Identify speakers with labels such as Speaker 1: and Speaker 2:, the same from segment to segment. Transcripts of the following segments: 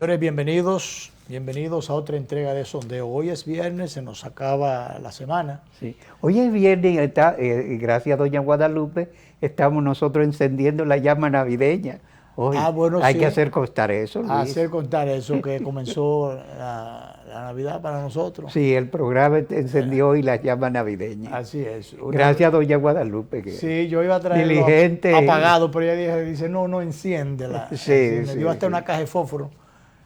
Speaker 1: Señores, bienvenidos a otra entrega de Sondeo. Hoy es viernes, se nos acaba la semana.
Speaker 2: Sí. Hoy es viernes y gracias a doña Guadalupe estamos nosotros encendiendo la llama navideña. Hoy
Speaker 1: Bueno,
Speaker 2: hay
Speaker 1: sí,
Speaker 2: que hacer constar eso, Luis.
Speaker 1: hacer contar eso, que comenzó la Navidad para nosotros.
Speaker 2: Sí, el programa encendió hoy la llama navideña.
Speaker 1: Así es.
Speaker 2: Gracias a doña Guadalupe. Que
Speaker 1: sí, yo iba a traerlo
Speaker 2: diligente.
Speaker 1: apagado, pero ella dice, no, enciéndela.
Speaker 2: Sí,
Speaker 1: me dio hasta una caja de fósforo.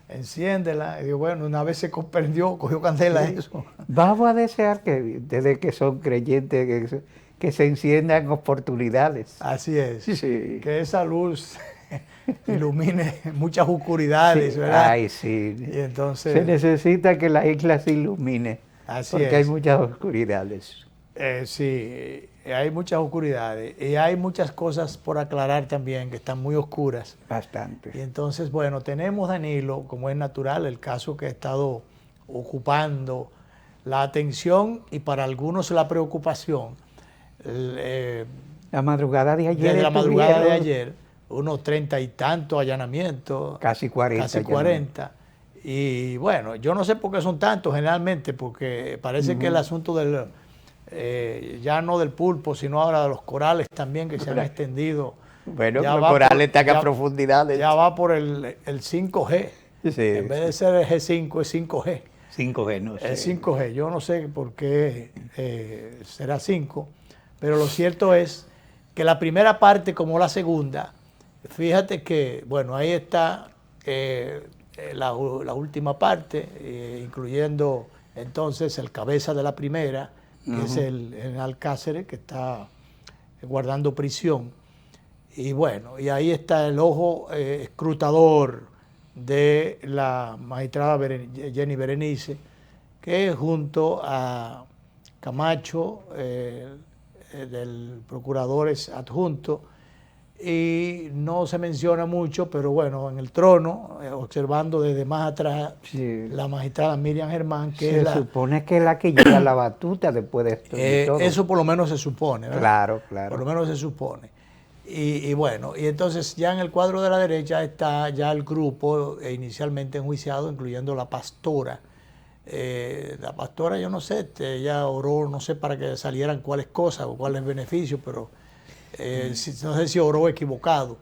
Speaker 1: Enciéndela. Y digo, bueno, una vez se comprendió, cogió candela eso.
Speaker 2: Vamos a desear que desde que son creyentes que se enciendan oportunidades.
Speaker 1: Así es.
Speaker 2: Sí.
Speaker 1: Que esa luz ilumine muchas oscuridades,
Speaker 2: Sí.
Speaker 1: ¿verdad?
Speaker 2: Ay, sí.
Speaker 1: Y entonces,
Speaker 2: se necesita que la isla se ilumine.
Speaker 1: Así
Speaker 2: porque
Speaker 1: es.
Speaker 2: hay muchas oscuridades.
Speaker 1: Sí, hay muchas oscuridades y hay muchas cosas por aclarar también que están muy oscuras.
Speaker 2: Bastante.
Speaker 1: Y entonces, bueno, tenemos, Danilo, como es natural, el caso que ha estado ocupando la atención y para algunos la preocupación.
Speaker 2: La madrugada de ayer.
Speaker 1: Desde la madrugada de ayer, unos 30 y tantos allanamientos.
Speaker 2: Casi 40.
Speaker 1: Casi 40. Y bueno, yo no sé por qué son tantos generalmente, porque parece que el asunto del, ya no del pulpo, sino ahora de los corales también que se han extendido.
Speaker 2: Bueno, los corales están a profundidades.
Speaker 1: Ya va por el 5G.
Speaker 2: Sí,
Speaker 1: en vez de ser el G5, es 5G.
Speaker 2: 5G, no sé.
Speaker 1: Es 5G. Yo no sé por qué será 5, pero lo cierto es que la primera parte como la segunda, fíjate que, bueno, ahí está la última parte, incluyendo entonces el cabeza de la primera, que es el Alcáceres, que está guardando prisión. Y bueno, y ahí está el ojo escrutador de la magistrada Jenny Berenice, que junto a Camacho, del procurador adjunto, y no se menciona mucho, pero bueno, en el trono, observando desde más atrás, sí, la magistrada Miriam Germán, que
Speaker 2: se supone que es la que lleva la batuta después de esto.
Speaker 1: Eso por lo menos se supone, ¿verdad?
Speaker 2: Claro, claro.
Speaker 1: Por lo menos se supone. Y bueno, y entonces ya en el cuadro de la derecha está ya el grupo inicialmente enjuiciado, incluyendo la pastora. La pastora, yo no sé, ella oró, no sé para que salieran cuáles cosas o cuáles beneficios, pero no sé si oró equivocado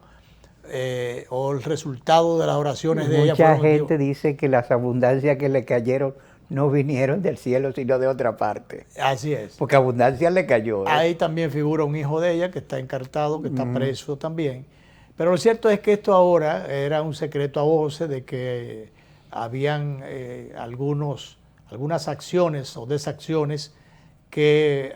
Speaker 1: o el resultado de las oraciones de ella.
Speaker 2: Mucha gente dice que las abundancias que le cayeron no vinieron del cielo, sino de otra parte.
Speaker 1: Así es.
Speaker 2: Porque abundancia le cayó.
Speaker 1: Ahí también figura un hijo de ella que está encartado, que está preso también. Pero lo cierto es que esto ahora era un secreto a voces de que habían algunas acciones o desacciones que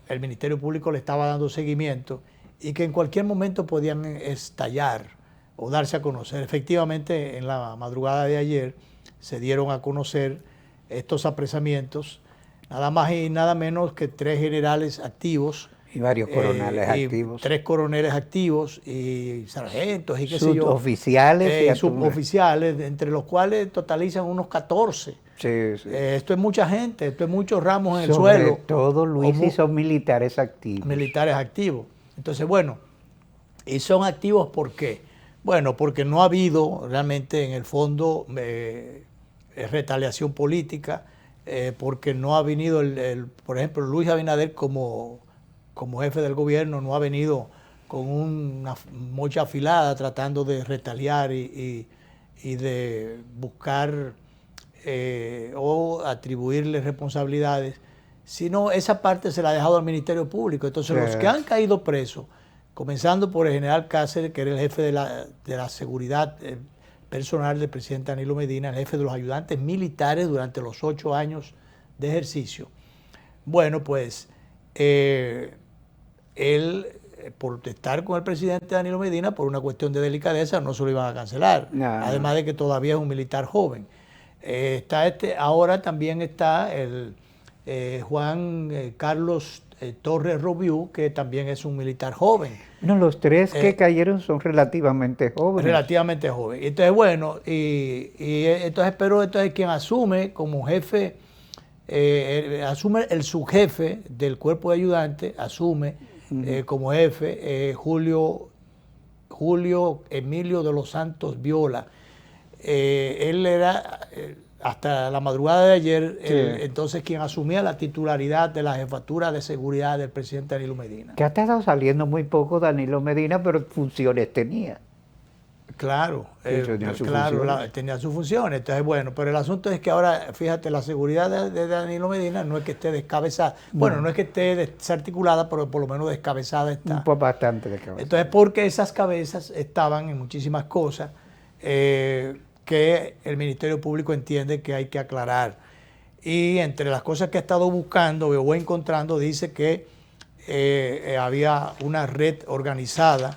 Speaker 1: el Ministerio Público le estaba dando seguimiento y que en cualquier momento podían estallar o darse a conocer. Efectivamente, en la madrugada de ayer se dieron a conocer estos apresamientos, nada más y nada menos que 3 generales activos.
Speaker 2: Y varios coronales activos.
Speaker 1: 3 coroneles activos y sargentos y qué sé yo.
Speaker 2: Suboficiales.
Speaker 1: Suboficiales, entre los cuales totalizan unos 14.
Speaker 2: Sí, sí.
Speaker 1: Esto es mucha gente, esto es muchos ramos en el suelo.
Speaker 2: Sobre todo, Luis, y son militares activos.
Speaker 1: Militares activos. Entonces, bueno, ¿y son activos por qué? Bueno, porque no ha habido realmente en el fondo retaliación política, porque no ha venido, por ejemplo, Luis Abinader como jefe del gobierno no ha venido con una mocha afilada tratando de retaliar y de buscar o atribuirle responsabilidades, sino esa parte se la ha dejado al Ministerio Público. Entonces, los que han caído presos, comenzando por el general Cáceres, que era el jefe de la seguridad personal del presidente Danilo Medina, el jefe de los ayudantes militares durante los 8 años de ejercicio. Bueno, pues él, por estar con el presidente Danilo Medina, por una cuestión de delicadeza, no se lo iban a cancelar. No. Además de que todavía es un militar joven. Ahora también está el Juan Carlos Torres Robiú, que también es un militar joven.
Speaker 2: No, los 3 que cayeron son relativamente jóvenes.
Speaker 1: Relativamente jóvenes. Entonces, bueno, pero entonces quien asume como jefe, asume el subjefe del cuerpo de ayudantes, asume como jefe Julio Emilio de los Santos Viola. él era, hasta la madrugada de ayer,
Speaker 2: Sí.
Speaker 1: entonces quien asumía la titularidad de la jefatura de seguridad del presidente Danilo Medina.
Speaker 2: Que ha estado saliendo muy poco Danilo Medina, pero funciones tenía.
Speaker 1: Claro,
Speaker 2: Sí, tenía sus
Speaker 1: claro,
Speaker 2: funciones.
Speaker 1: tenía sus funciones. Entonces, bueno, pero el asunto es que ahora, fíjate, la seguridad de Danilo Medina no es que esté descabezada, bueno, no es que esté desarticulada, pero por lo menos descabezada está.
Speaker 2: Pues bastante de cabeza.
Speaker 1: Entonces, porque esas cabezas estaban en muchísimas cosas que el Ministerio Público entiende que hay que aclarar. Y entre las cosas que ha estado buscando o encontrando, dice que había una red organizada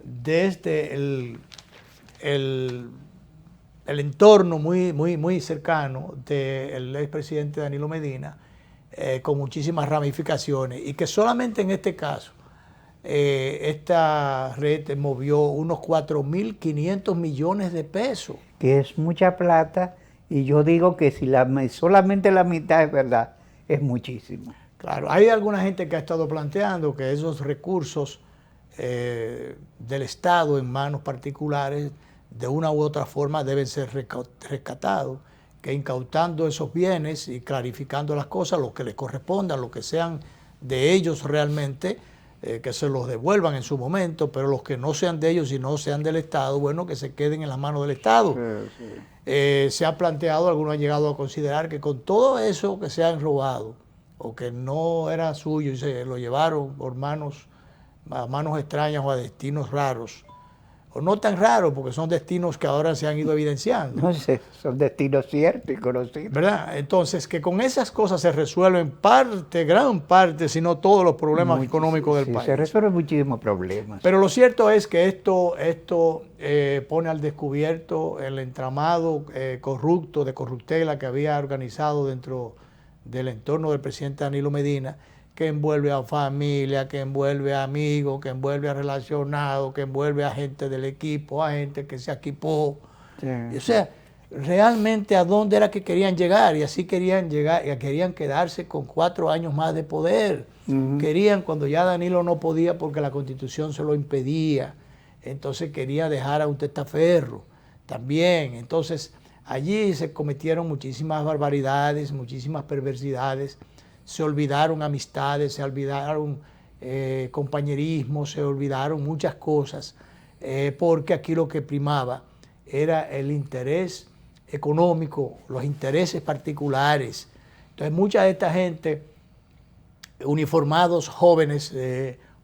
Speaker 1: desde el entorno muy cercano del expresidente Danilo Medina, con muchísimas ramificaciones, y que solamente en este caso esta red movió unos 4.500 millones de pesos.
Speaker 2: Que es mucha plata, y yo digo que si solamente la mitad es verdad, es muchísimo.
Speaker 1: Claro, hay alguna gente que ha estado planteando que esos recursos del Estado en manos particulares de una u otra forma deben ser rescatados, que incautando esos bienes y clarificando las cosas, lo que les corresponda, lo que sean de ellos realmente, que se los devuelvan en su momento, pero los que no sean de ellos y no sean del Estado, bueno, que se queden en las manos del Estado.
Speaker 2: Sí, sí.
Speaker 1: Se ha planteado, algunos han llegado a considerar que con todo eso que se han robado o que no era suyo y se lo llevaron por a manos extrañas o a destinos raros, o no tan raros, porque son destinos que ahora se han ido evidenciando.
Speaker 2: No sé, son destinos ciertos y conocidos.
Speaker 1: ¿Verdad? Entonces, que con esas cosas se resuelven parte, gran parte, si no todos los problemas económicos del país.
Speaker 2: Se resuelven muchísimos problemas.
Speaker 1: Pero lo cierto es que esto pone al descubierto el entramado corrupto, de corruptela que había organizado dentro del entorno del presidente Danilo Medina, que envuelve a familia, que envuelve a amigos, que envuelve a relacionados, que envuelve a gente del equipo, a gente que se equipó. Sí. O sea, realmente a dónde era que querían llegar, y así querían llegar, y querían quedarse con 4 años más de poder. Querían, cuando ya Danilo no podía porque la Constitución se lo impedía, entonces quería dejar a un testaferro también. Entonces allí se cometieron muchísimas barbaridades, muchísimas perversidades, se olvidaron amistades, se olvidaron compañerismo, se olvidaron muchas cosas, porque aquí lo que primaba era el interés económico, los intereses particulares. Entonces mucha de esta gente, uniformados jóvenes,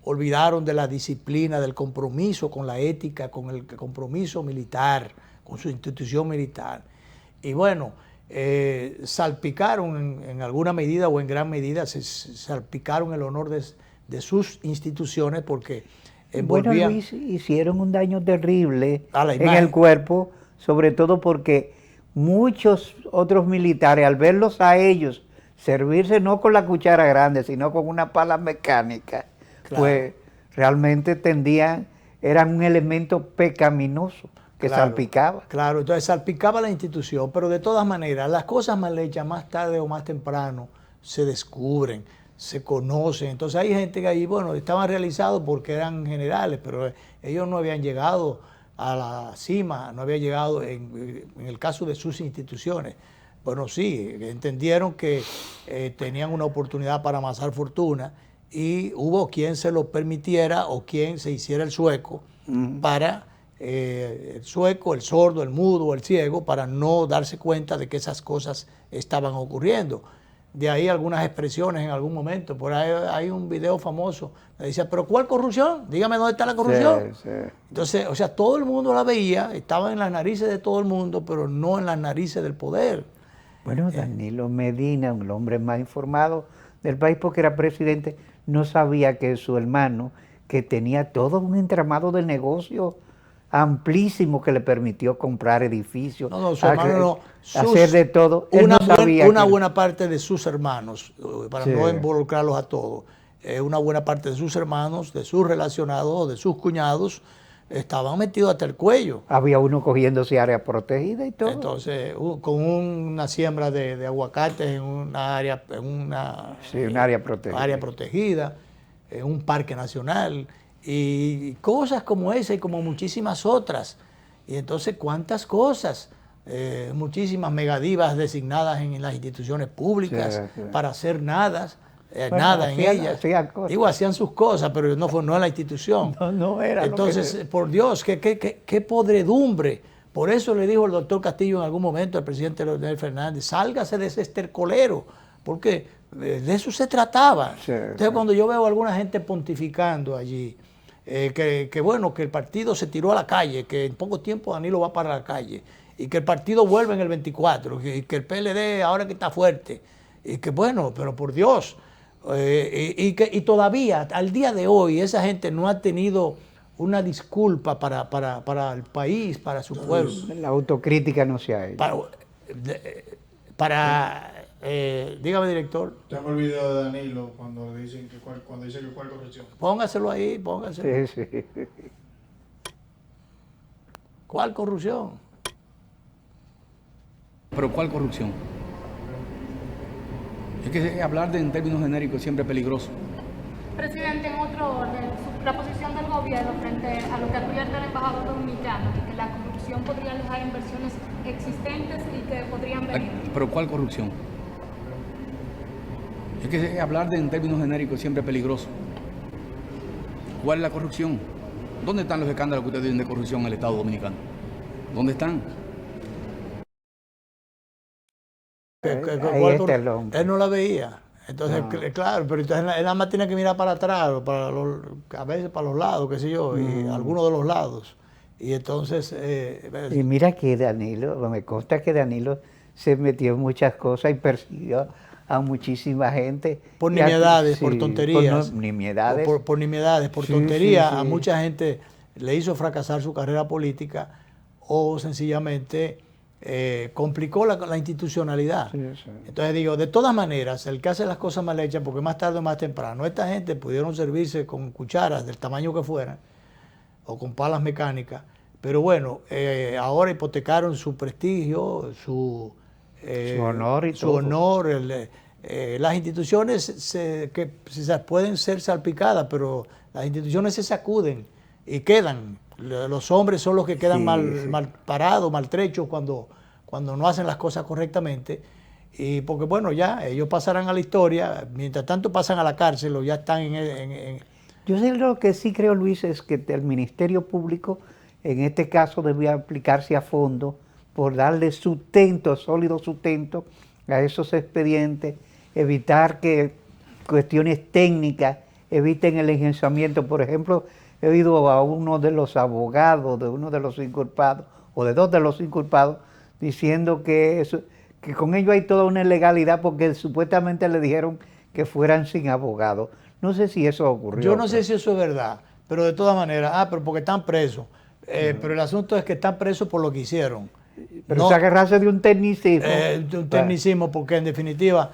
Speaker 1: olvidaron de la disciplina, del compromiso con la ética, con el compromiso militar, con su institución militar. Y bueno, salpicaron en alguna medida o en gran medida, se salpicaron el honor de sus instituciones, porque envolvían...
Speaker 2: Bueno, Luis, hicieron un daño terrible
Speaker 1: en
Speaker 2: el cuerpo, sobre todo porque muchos otros militares, al verlos a ellos servirse no con la cuchara grande, sino con una pala mecánica, claro, pues realmente eran un elemento pecaminoso que salpicaba.
Speaker 1: Claro, entonces salpicaba la institución, pero de todas maneras, las cosas mal hechas más tarde o más temprano se descubren, se conocen. Entonces hay gente que ahí, bueno, estaban realizados porque eran generales, pero ellos no habían llegado a la cima, no habían llegado en el caso de sus instituciones. Bueno, sí, entendieron que tenían una oportunidad para amasar fortuna, y hubo quien se lo permitiera o quien se hiciera el sueco para... el sueco, el sordo, el mudo, el ciego, para no darse cuenta de que esas cosas estaban ocurriendo. De ahí algunas expresiones en algún momento. Por ahí hay un video famoso que decía, ¿pero cuál corrupción? Dígame dónde está la corrupción. Sí, sí. Entonces, o sea, todo el mundo la veía, estaba en las narices de todo el mundo, pero no en las narices del poder.
Speaker 2: Bueno, Danilo Medina, el hombre más informado del país porque era presidente, no sabía que su hermano, que tenía todo un entramado de negocio amplísimo que le permitió comprar edificios,
Speaker 1: su hermano
Speaker 2: hacer de todo.
Speaker 1: Una buena parte de sus hermanos, para no involucrarlos a todos, una buena parte de sus hermanos, de sus relacionados, de sus cuñados, estaban metidos hasta el cuello.
Speaker 2: Había uno cogiéndose área protegida y todo.
Speaker 1: Entonces, con una siembra de aguacates en una área,
Speaker 2: un área
Speaker 1: protegida, en un parque nacional, y cosas como esa y como muchísimas otras. Y entonces, ¿cuántas cosas? Muchísimas megadivas designadas en las instituciones públicas para hacer nada. Bueno, nada en ellas. Digo, hacían sus cosas, pero no en la institución.
Speaker 2: No era.
Speaker 1: Entonces, lo que... por Dios, qué podredumbre. Por eso le dijo el doctor Castillo en algún momento al presidente Leonel Fernández, sálgase de ese estercolero, porque de eso se trataba. Entonces, cuando yo veo a alguna gente pontificando allí, que bueno, que el partido se tiró a la calle, que en poco tiempo Danilo va para la calle, y que el partido vuelve en el 24, y que el PLD ahora que está fuerte, y que bueno, pero por Dios... y todavía, al día de hoy, esa gente no ha tenido una disculpa para el país, para su pueblo.
Speaker 2: La autocrítica no se ha hecho.
Speaker 1: Dígame, director.
Speaker 3: Tengo el video de Danilo cuando dice que cuál corrupción.
Speaker 1: Póngaselo ahí, póngaselo.
Speaker 2: Sí.
Speaker 1: ¿Cuál corrupción?
Speaker 4: ¿Pero cuál corrupción? Es que hablar en términos genéricos siempre es peligroso.
Speaker 5: Presidente, en otro orden, la posición del gobierno frente a lo que advierte el embajador dominicano, que la corrupción podría alejar inversiones existentes y que podrían venir.
Speaker 4: ¿Pero cuál corrupción? Es que hablar en términos genéricos siempre es peligroso. ¿Cuál es la corrupción? ¿Dónde están los escándalos que ustedes tienen de corrupción en el Estado Dominicano? ¿Dónde están?
Speaker 1: Él no la veía. Entonces, claro, pero entonces él nada más tiene que mirar para atrás, a veces para los lados, qué sé yo, y algunos de los lados. Y entonces...
Speaker 2: y mira que Danilo, me consta que Danilo se metió en muchas cosas y persiguió a muchísima gente.
Speaker 1: Por nimiedades, por tonterías.
Speaker 2: Por nimiedades.
Speaker 1: Por nimiedades, por tonterías. A mucha gente le hizo fracasar su carrera política o sencillamente... complicó la institucionalidad. Entonces digo, de todas maneras, el que hace las cosas mal hechas, porque más tarde o más temprano, esta gente pudieron servirse con cucharas del tamaño que fueran, o con palas mecánicas, pero bueno, ahora hipotecaron su prestigio, su
Speaker 2: honor y
Speaker 1: su honor. Las instituciones que pueden ser salpicadas, pero las instituciones se sacuden y quedan. Los hombres son los que quedan mal parados, maltrechos cuando no hacen las cosas correctamente. Y porque bueno, ya ellos pasarán a la historia, mientras tanto pasan a la cárcel o ya están
Speaker 2: Yo sé lo que sí creo, Luis, es que el Ministerio Público en este caso debía aplicarse a fondo por darle sustento, sólido sustento a esos expedientes, evitar que cuestiones técnicas eviten el enjuiciamiento. Por ejemplo, he oído a uno de los abogados de uno de los inculpados, o de dos de los inculpados, diciendo que con ello hay toda una ilegalidad porque supuestamente le dijeron que fueran sin abogado. No sé si eso ocurrió.
Speaker 1: Yo no sé si eso es verdad, pero de todas maneras, pero porque están presos. Pero el asunto es que están presos por lo que hicieron.
Speaker 2: Pero no, se agarrarse de un tecnicismo.
Speaker 1: De un tecnicismo, porque en definitiva...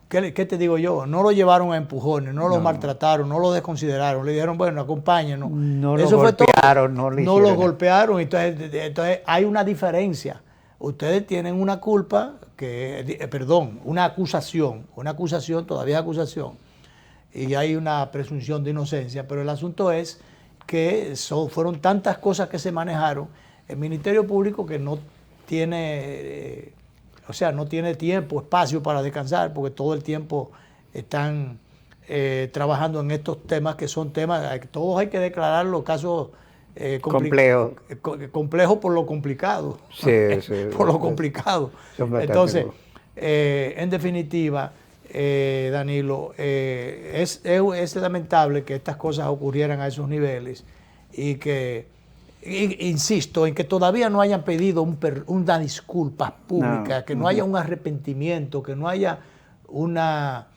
Speaker 1: ¿Qué te digo yo? No lo llevaron a empujones, no lo maltrataron, no lo desconsideraron. Le dijeron, bueno, acompáñanos.
Speaker 2: No lo golpearon, no
Speaker 1: lo golpearon. Entonces hay una diferencia. Ustedes tienen una culpa, una acusación todavía es acusación, y hay una presunción de inocencia, pero el asunto es que fueron tantas cosas que se manejaron. El Ministerio Público que no tiene... no tiene tiempo, espacio para descansar, porque todo el tiempo están trabajando en estos temas que son temas, todos hay que declarar los casos complejos por lo complicado. Por lo complicado. Entonces, en definitiva, Danilo, es lamentable que estas cosas ocurrieran a esos niveles y que... Insisto en que todavía no hayan pedido una disculpa pública, que no haya un arrepentimiento, que no haya una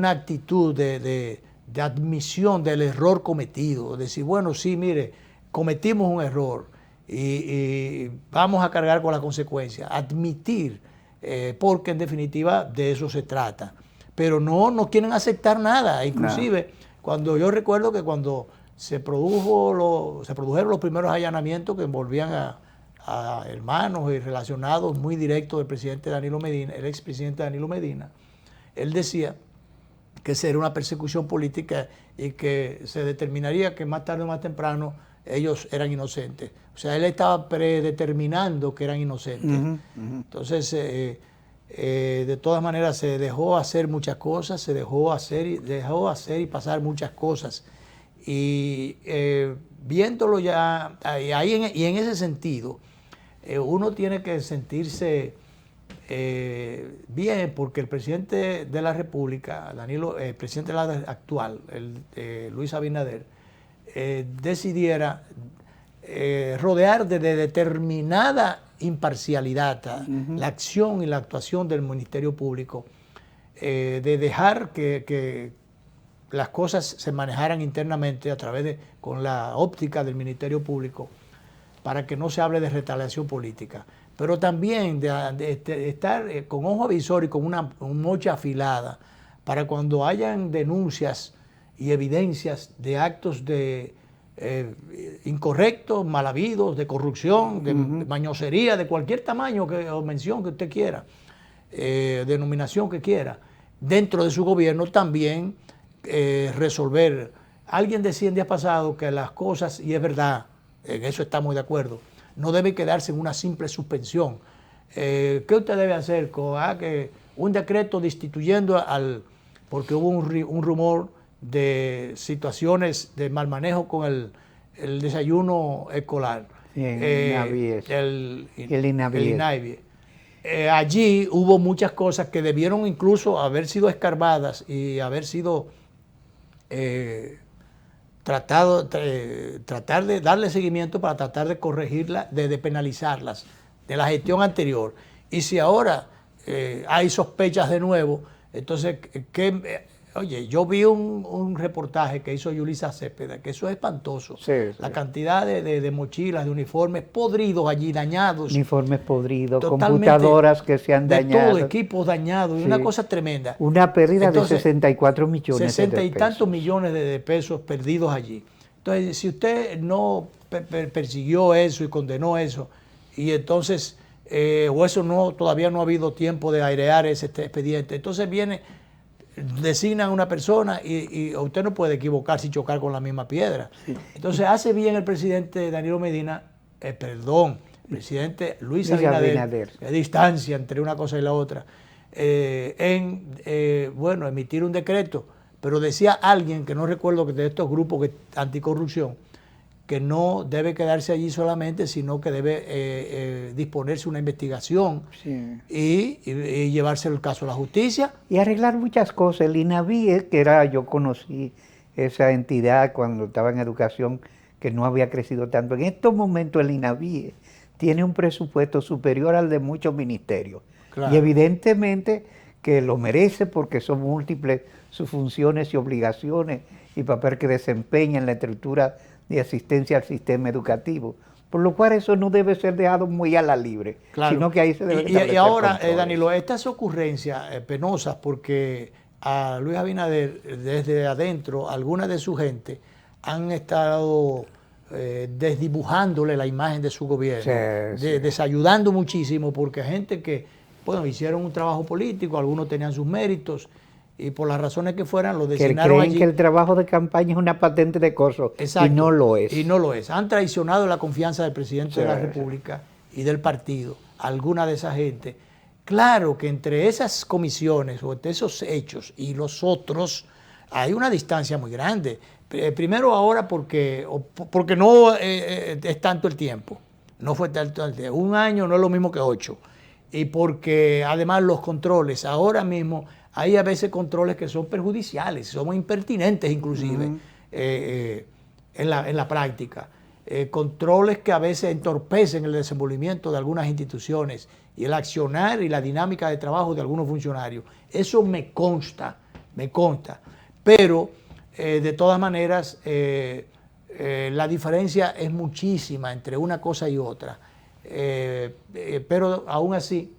Speaker 1: actitud de admisión del error cometido, decir, bueno, sí, mire, cometimos un error y vamos a cargar con la consecuencia, admitir, porque en definitiva de eso se trata. Pero no quieren aceptar nada, inclusive cuando yo recuerdo que cuando se produjeron los primeros allanamientos que envolvían a hermanos y relacionados muy directos del presidente Danilo Medina, el expresidente Danilo Medina. Él decía que esa era una persecución política y que se determinaría que más tarde o más temprano ellos eran inocentes. O sea, él estaba predeterminando que eran inocentes. Entonces, de todas maneras, se dejó hacer muchas cosas, se dejó hacer y pasar muchas cosas. Y viéndolo ya, y en ese sentido, uno tiene que sentirse bien, porque el presidente de la República, el presidente actual, Luis Abinader, decidiera rodear de determinada imparcialidad la acción y la actuación del Ministerio Público, de dejar que las cosas se manejaran internamente a través con la óptica del Ministerio Público, para que no se hable de retaliación política, pero también de estar con ojo avisor y con una mocha afilada para cuando hayan denuncias y evidencias de actos de incorrectos, mal habidos, de corrupción, de mañosería, de cualquier tamaño o mención que usted quiera, denominación que quiera, dentro de su gobierno también resolver. Alguien decía en días pasados que las cosas, y es verdad, en eso estamos de acuerdo, no debe quedarse en una simple suspensión. ¿Qué usted debe hacer? Que un decreto destituyendo porque hubo un rumor de situaciones de mal manejo con el desayuno escolar.
Speaker 2: Sí, el
Speaker 1: INAVIE. Allí hubo muchas cosas que debieron incluso haber sido escarbadas y haber sido tratar de darle seguimiento para tratar de corregirlas, de penalizarlas de la gestión anterior. Y si ahora hay sospechas de nuevo, entonces, oye, yo vi un reportaje que hizo Yulisa Cepeda, que eso es espantoso.
Speaker 2: Sí.
Speaker 1: La cantidad de mochilas, de uniformes podridos allí, dañados.
Speaker 2: Uniformes podridos, computadoras que se han dañado.
Speaker 1: De todo, equipos dañados, una cosa tremenda.
Speaker 2: Una pérdida de 64 millones de pesos.
Speaker 1: 60 y tantos millones de pesos perdidos allí. Entonces, si usted no persiguió eso y condenó eso, y entonces, o eso todavía no ha habido tiempo de airear ese expediente, entonces designan a una persona y usted no puede equivocarse y chocar con la misma piedra. Entonces hace bien el presidente Danilo Medina, el presidente Luis Abinader, de distancia entre una cosa y la otra, emitir un decreto, pero decía alguien, que no recuerdo, que de estos grupos anticorrupción, que no debe quedarse allí solamente, sino que debe disponerse una investigación y llevarse el caso a la justicia.
Speaker 2: Y arreglar muchas cosas. El INAVIE, yo conocí esa entidad cuando estaba en educación, que no había crecido tanto. En estos momentos el INAVIE tiene un presupuesto superior al de muchos ministerios. Claro. Y evidentemente que lo merece, porque son múltiples sus funciones y obligaciones y papel que desempeña en la estructura de asistencia al sistema educativo, por lo cual eso no debe ser dejado muy a la libre, sino que ahí se debe establecer
Speaker 1: y ahora,
Speaker 2: controles.
Speaker 1: Danilo, estas ocurrencias penosas, porque a Luis Abinader, desde adentro, algunas de su gente han estado desdibujándole la imagen de su gobierno, desayudando muchísimo, porque gente que, hicieron un trabajo político, algunos tenían sus méritos, y por las razones que fueran, lo designaron allí.
Speaker 2: Creen que el trabajo de campaña es una patente de coso.
Speaker 1: Exacto,
Speaker 2: y no lo es.
Speaker 1: Y no lo es. Han traicionado la confianza del presidente de la República y del partido, alguna de esa gente. Claro que entre esas comisiones o entre esos hechos y los otros hay una distancia muy grande. Primero ahora porque no es tanto el tiempo. No fue tanto el tiempo. Un año no es lo mismo que 8. Y porque además los controles, ahora mismo hay a veces controles que son perjudiciales, somos impertinentes inclusive en la práctica. Controles que a veces entorpecen el desenvolvimiento de algunas instituciones y el accionar y la dinámica de trabajo de algunos funcionarios. Eso me consta. Pero de todas maneras la diferencia es muchísima entre una cosa y otra. Pero aún así,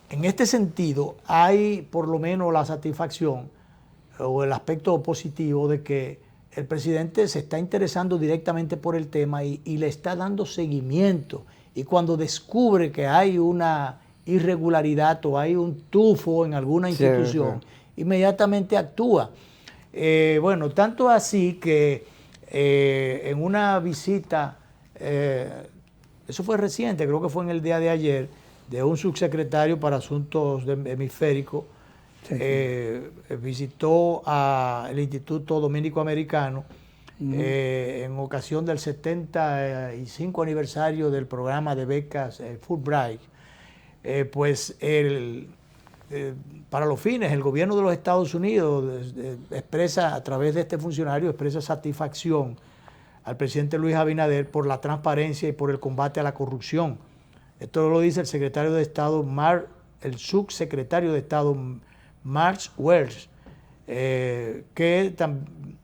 Speaker 1: en este sentido, hay por lo menos la satisfacción o el aspecto positivo de que el presidente se está interesando directamente por el tema y le está dando seguimiento. Y cuando descubre que hay una irregularidad o hay un tufo en alguna institución, inmediatamente actúa. Tanto así que en una visita, eso fue reciente, creo que fue en el día de ayer, de un subsecretario para Asuntos Hemisféricos, visitó el Instituto Dominico Americano en ocasión del 75 aniversario del programa de becas Fulbright. Para los fines, el gobierno de los Estados Unidos expresa, a través de este funcionario, expresa satisfacción al presidente Luis Abinader por la transparencia y por el combate a la corrupción. Esto lo dice el secretario de Estado, el subsecretario de Estado, Mark Wells, que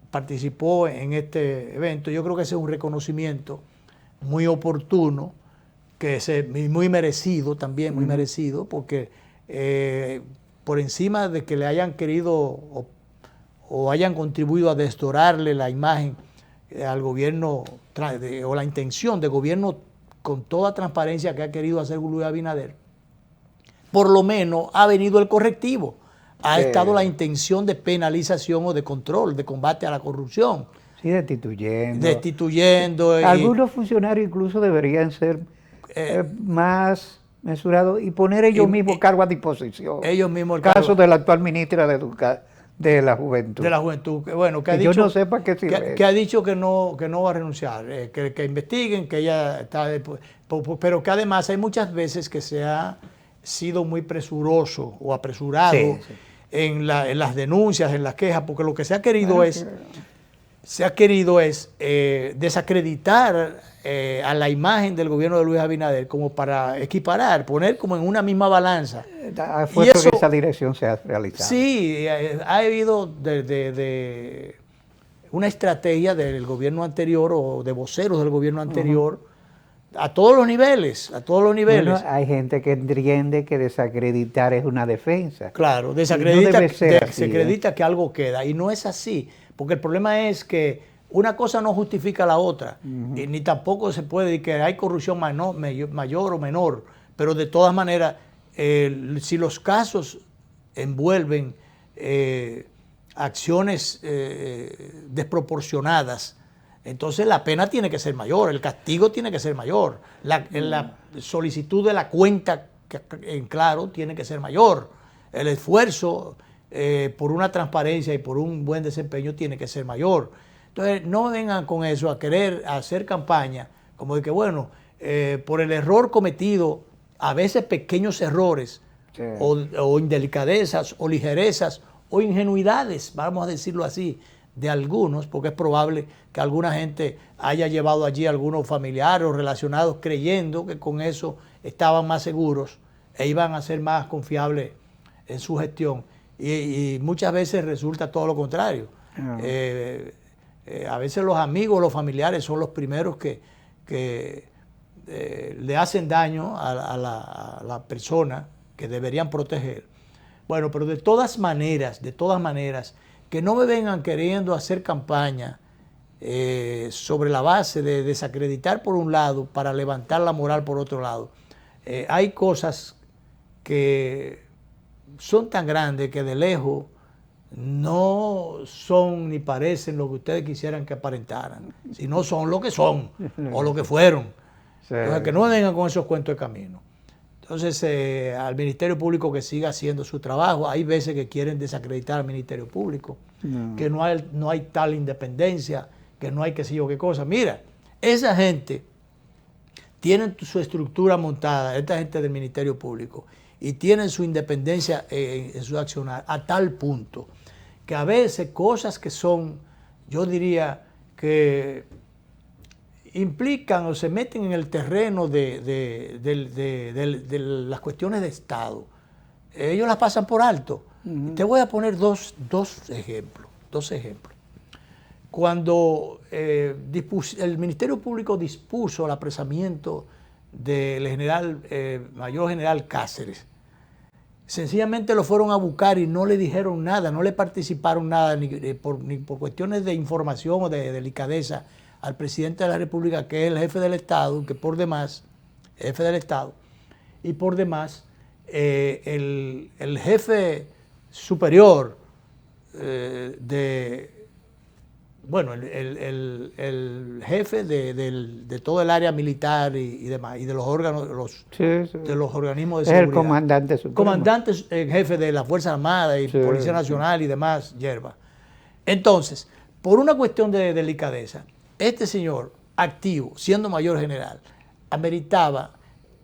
Speaker 1: participó en este evento. Yo creo que ese es un reconocimiento muy oportuno, muy merecido también, muy merecido, porque por encima de que le hayan querido o hayan contribuido a desdorarle la imagen al gobierno o la intención de gobierno con toda transparencia que ha querido hacer Luis Abinader, por lo menos ha venido el correctivo, ha estado la intención de penalización o de control, de combate a la corrupción.
Speaker 2: Sí, destituyendo.
Speaker 1: Destituyendo.
Speaker 2: Algunos funcionarios incluso deberían ser más mesurados y poner ellos mismos cargo a disposición.
Speaker 1: Ellos mismos.
Speaker 2: El caso de la actual ministra de la Juventud.
Speaker 1: De la Juventud. Bueno, que ha
Speaker 2: dicho, yo no sé para qué sirve.
Speaker 1: Que ha dicho que no va a renunciar, que investiguen, que ella está... Pero que además hay muchas veces que se ha sido muy presuroso o apresurado en las denuncias, en las quejas, porque lo que se ha querido es desacreditar a la imagen del gobierno de Luis Abinader, como para equiparar, poner como en una misma balanza.
Speaker 2: Fue eso, que esa dirección se ha realizado.
Speaker 1: Sí, ha habido de una estrategia del gobierno anterior o de voceros del gobierno anterior a todos los niveles, Bueno,
Speaker 2: hay gente que entiende que desacreditar es una defensa.
Speaker 1: Claro, desacredita que algo queda, y no es así, porque el problema es que una cosa no justifica la otra, y ni tampoco se puede decir que hay corrupción mayor o menor, pero de todas maneras, si los casos envuelven acciones desproporcionadas, entonces la pena tiene que ser mayor, el castigo tiene que ser mayor, la solicitud de la cuenta en claro tiene que ser mayor, el esfuerzo por una transparencia y por un buen desempeño tiene que ser mayor. Entonces no vengan con eso a querer hacer campaña como de que bueno, por el error cometido, a veces pequeños errores o indelicadezas o ligerezas o ingenuidades, vamos a decirlo así, de algunos, porque es probable que alguna gente haya llevado allí a algunos familiares o relacionados creyendo que con eso estaban más seguros e iban a ser más confiables en su gestión. Y muchas veces resulta todo lo contrario. A veces los amigos, los familiares son los primeros que le hacen daño a la persona que deberían proteger. Bueno, pero de todas maneras, que no me vengan queriendo hacer campaña sobre la base de desacreditar por un lado para levantar la moral por otro lado. Hay cosas que son tan grandes que de lejos no son ni parecen lo que ustedes quisieran que aparentaran, sino son lo que son o lo que fueron. Entonces, que no me vengan con esos cuentos de camino. Entonces, al Ministerio Público que siga haciendo su trabajo. Hay veces que quieren desacreditar al Ministerio Público, que no hay tal independencia, que no hay qué sé yo qué cosa. Mira, esa gente tiene su estructura montada, esta gente del Ministerio Público, y tienen su independencia en su accionar a tal punto que a veces cosas que son, yo diría que implican o se meten en el terreno de las cuestiones de Estado, ellos las pasan por alto. Te voy a poner dos ejemplos. Cuando el Ministerio Público dispuso el apresamiento del mayor general Cáceres, sencillamente lo fueron a buscar y no le dijeron nada, no le participaron nada, ni por cuestiones de información o de delicadeza al presidente de la República, que es el jefe del Estado, que por demás, jefe del Estado, y por demás, el jefe superior de bueno, el jefe de todo el área militar y demás, y de los órganos, de los organismos de
Speaker 2: Es
Speaker 1: seguridad.
Speaker 2: el comandante supremo.
Speaker 1: Comandante jefe de la Fuerza Armada y Policía Nacional y demás, hierba. Entonces, por una cuestión de delicadeza, este señor activo, siendo mayor general, ameritaba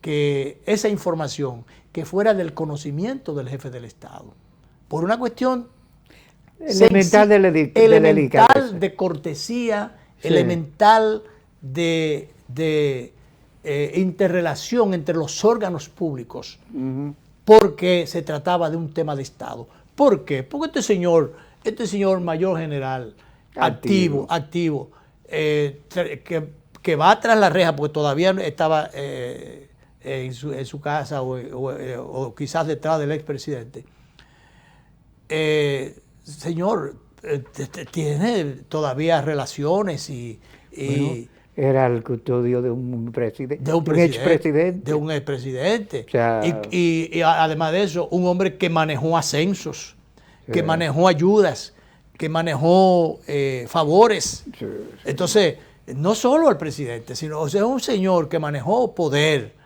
Speaker 1: que esa información que fuera del conocimiento del jefe del Estado, por una cuestión
Speaker 2: elemental de delicadeza,
Speaker 1: de cortesía, elemental de interrelación entre los órganos públicos, porque se trataba de un tema de Estado. ¿Por qué? Porque este señor mayor general, activo, que va tras la reja, porque todavía estaba en su casa o quizás detrás del expresidente, señor, tiene todavía relaciones y
Speaker 2: era el custodio de un presidente,
Speaker 1: de un expresidente. De un expresidente.
Speaker 2: O sea,
Speaker 1: y además de eso, un hombre que manejó ascensos, que manejó ayudas, que manejó favores. Entonces, no solo al presidente, sino o sea, un señor que manejó poder.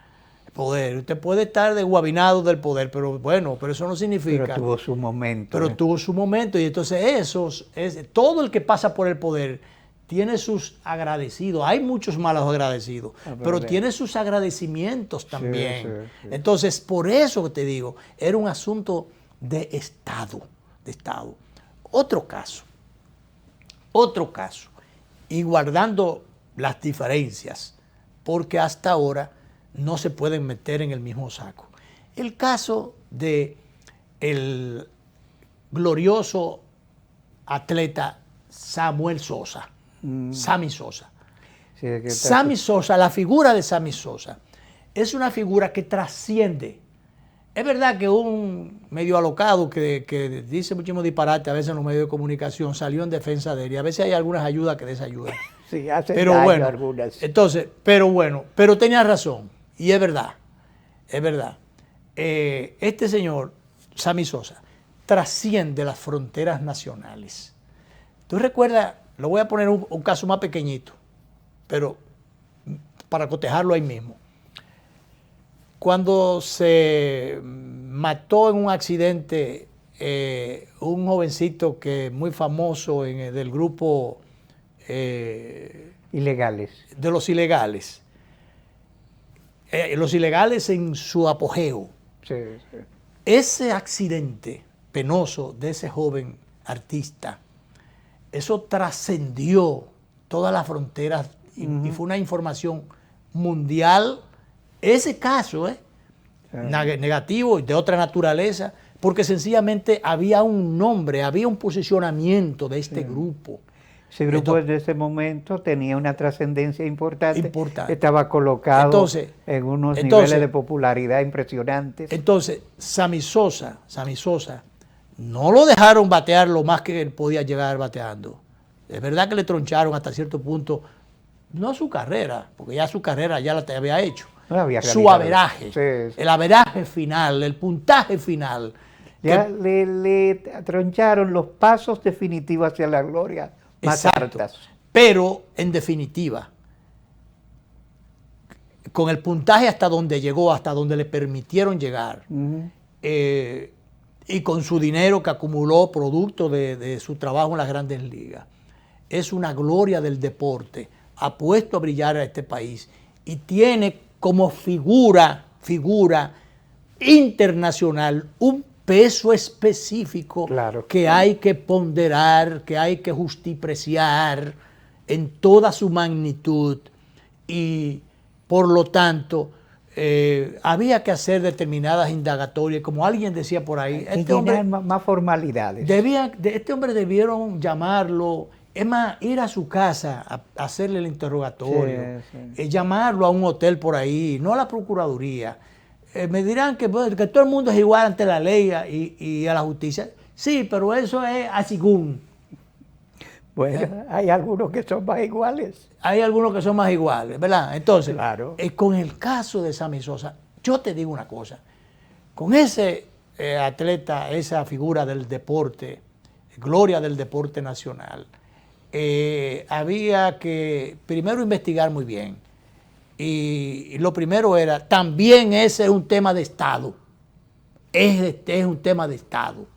Speaker 1: Usted puede estar desguabinado del poder, pero bueno, pero eso no significa...
Speaker 2: Pero tuvo su momento.
Speaker 1: Pero tuvo su momento, y entonces todo el que pasa por el poder tiene sus agradecidos. Hay muchos malos agradecidos, pero tiene sus agradecimientos también. Sí. Entonces, por eso te digo, era un asunto de Estado. Otro caso, y guardando las diferencias, porque hasta ahora no se pueden meter en el mismo saco. El caso de el glorioso atleta Samuel Sosa, Sammy Sosa. Sí, Sammy Sosa, la figura de Sammy Sosa, es una figura que trasciende. Es verdad que un medio alocado que dice muchísimo disparate a veces en los medios de comunicación salió en defensa de él, y a veces hay algunas ayudas que desayudan.
Speaker 2: Sí, pero bueno, algunas.
Speaker 1: Entonces, pero tenía razón. Y es verdad. Este señor, Sammy Sosa, trasciende las fronteras nacionales. Tú recuerdas, lo voy a poner un caso más pequeñito, pero para cotejarlo ahí mismo. Cuando se mató en un accidente un jovencito que muy famoso del grupo
Speaker 2: ilegales.
Speaker 1: De los ilegales. Los ilegales en su apogeo.
Speaker 2: Sí.
Speaker 1: Ese accidente penoso de ese joven artista, eso trascendió todas las fronteras y fue una información mundial. Ese caso, negativo y de otra naturaleza, porque sencillamente había un nombre, había un posicionamiento de este grupo.
Speaker 2: Ese grupo desde ese momento tenía una trascendencia importante. Estaba colocado en unos niveles de popularidad impresionantes.
Speaker 1: Entonces, Sammy Sosa, no lo dejaron batear lo más que él podía llegar bateando. Es verdad que le troncharon hasta cierto punto, no su carrera, porque ya su carrera ya la había hecho. Su averaje, el averaje final, el puntaje final.
Speaker 2: Ya le troncharon los pasos definitivos hacia la gloria. Más altas.
Speaker 1: Pero, en definitiva, con el puntaje hasta donde llegó, hasta donde le permitieron llegar, y con su dinero que acumuló producto de su trabajo en las grandes ligas, es una gloria del deporte, ha puesto a brillar a este país y tiene como figura internacional un peso específico que hay que ponderar, que hay que justipreciar en toda su magnitud, y por lo tanto había que hacer determinadas indagatorias, como alguien decía por ahí.
Speaker 2: Este hombre, más formalidades.
Speaker 1: Este hombre debieron llamarlo, es más, ir a su casa a hacerle el interrogatorio, llamarlo a un hotel por ahí, no a la Procuraduría. Me dirán que todo el mundo es igual ante la ley y a la justicia. Sí, pero eso es asigún.
Speaker 2: Bueno, hay algunos que son más iguales.
Speaker 1: Hay algunos que son más iguales, ¿verdad? Entonces, con el caso de Sammy Sosa, yo te digo una cosa. Con ese atleta, esa figura del deporte, gloria del deporte nacional, había que primero investigar muy bien. Y lo primero era, también ese es un tema de Estado. Es un tema de Estado,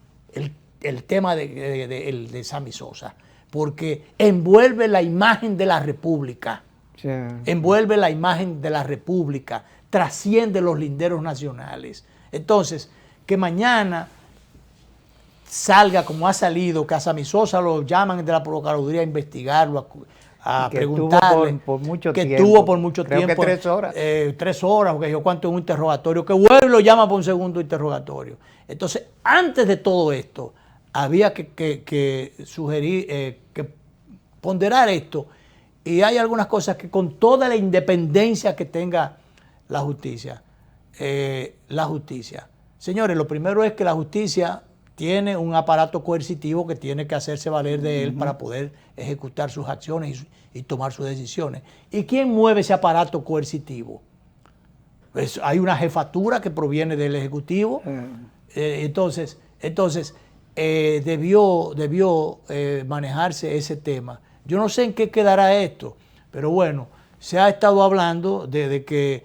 Speaker 1: el tema de Sammy Sosa, porque envuelve la imagen de la República.
Speaker 2: Sí.
Speaker 1: Envuelve la imagen de la República, trasciende los linderos nacionales. Entonces, que mañana salga como ha salido, que a Sammy Sosa lo llaman de la Procuraduría a investigarlo, a preguntarle,
Speaker 2: por mucho
Speaker 1: que
Speaker 2: tiempo.
Speaker 1: estuvo por mucho
Speaker 2: Creo
Speaker 1: tiempo.
Speaker 2: que 3 horas.
Speaker 1: 3 horas, porque yo cuánto en un interrogatorio, que vuelve y lo llama por un segundo interrogatorio. Entonces, antes de todo esto, había que sugerir, que ponderar esto, y hay algunas cosas que con toda la independencia que tenga la justicia, señores, lo primero es que la justicia tiene un aparato coercitivo que tiene que hacerse valer de él para poder ejecutar sus acciones y tomar sus decisiones. ¿Y quién mueve ese aparato coercitivo? Pues hay una jefatura que proviene del Ejecutivo. Entonces debió manejarse ese tema. Yo no sé en qué quedará esto, pero bueno, se ha estado hablando de que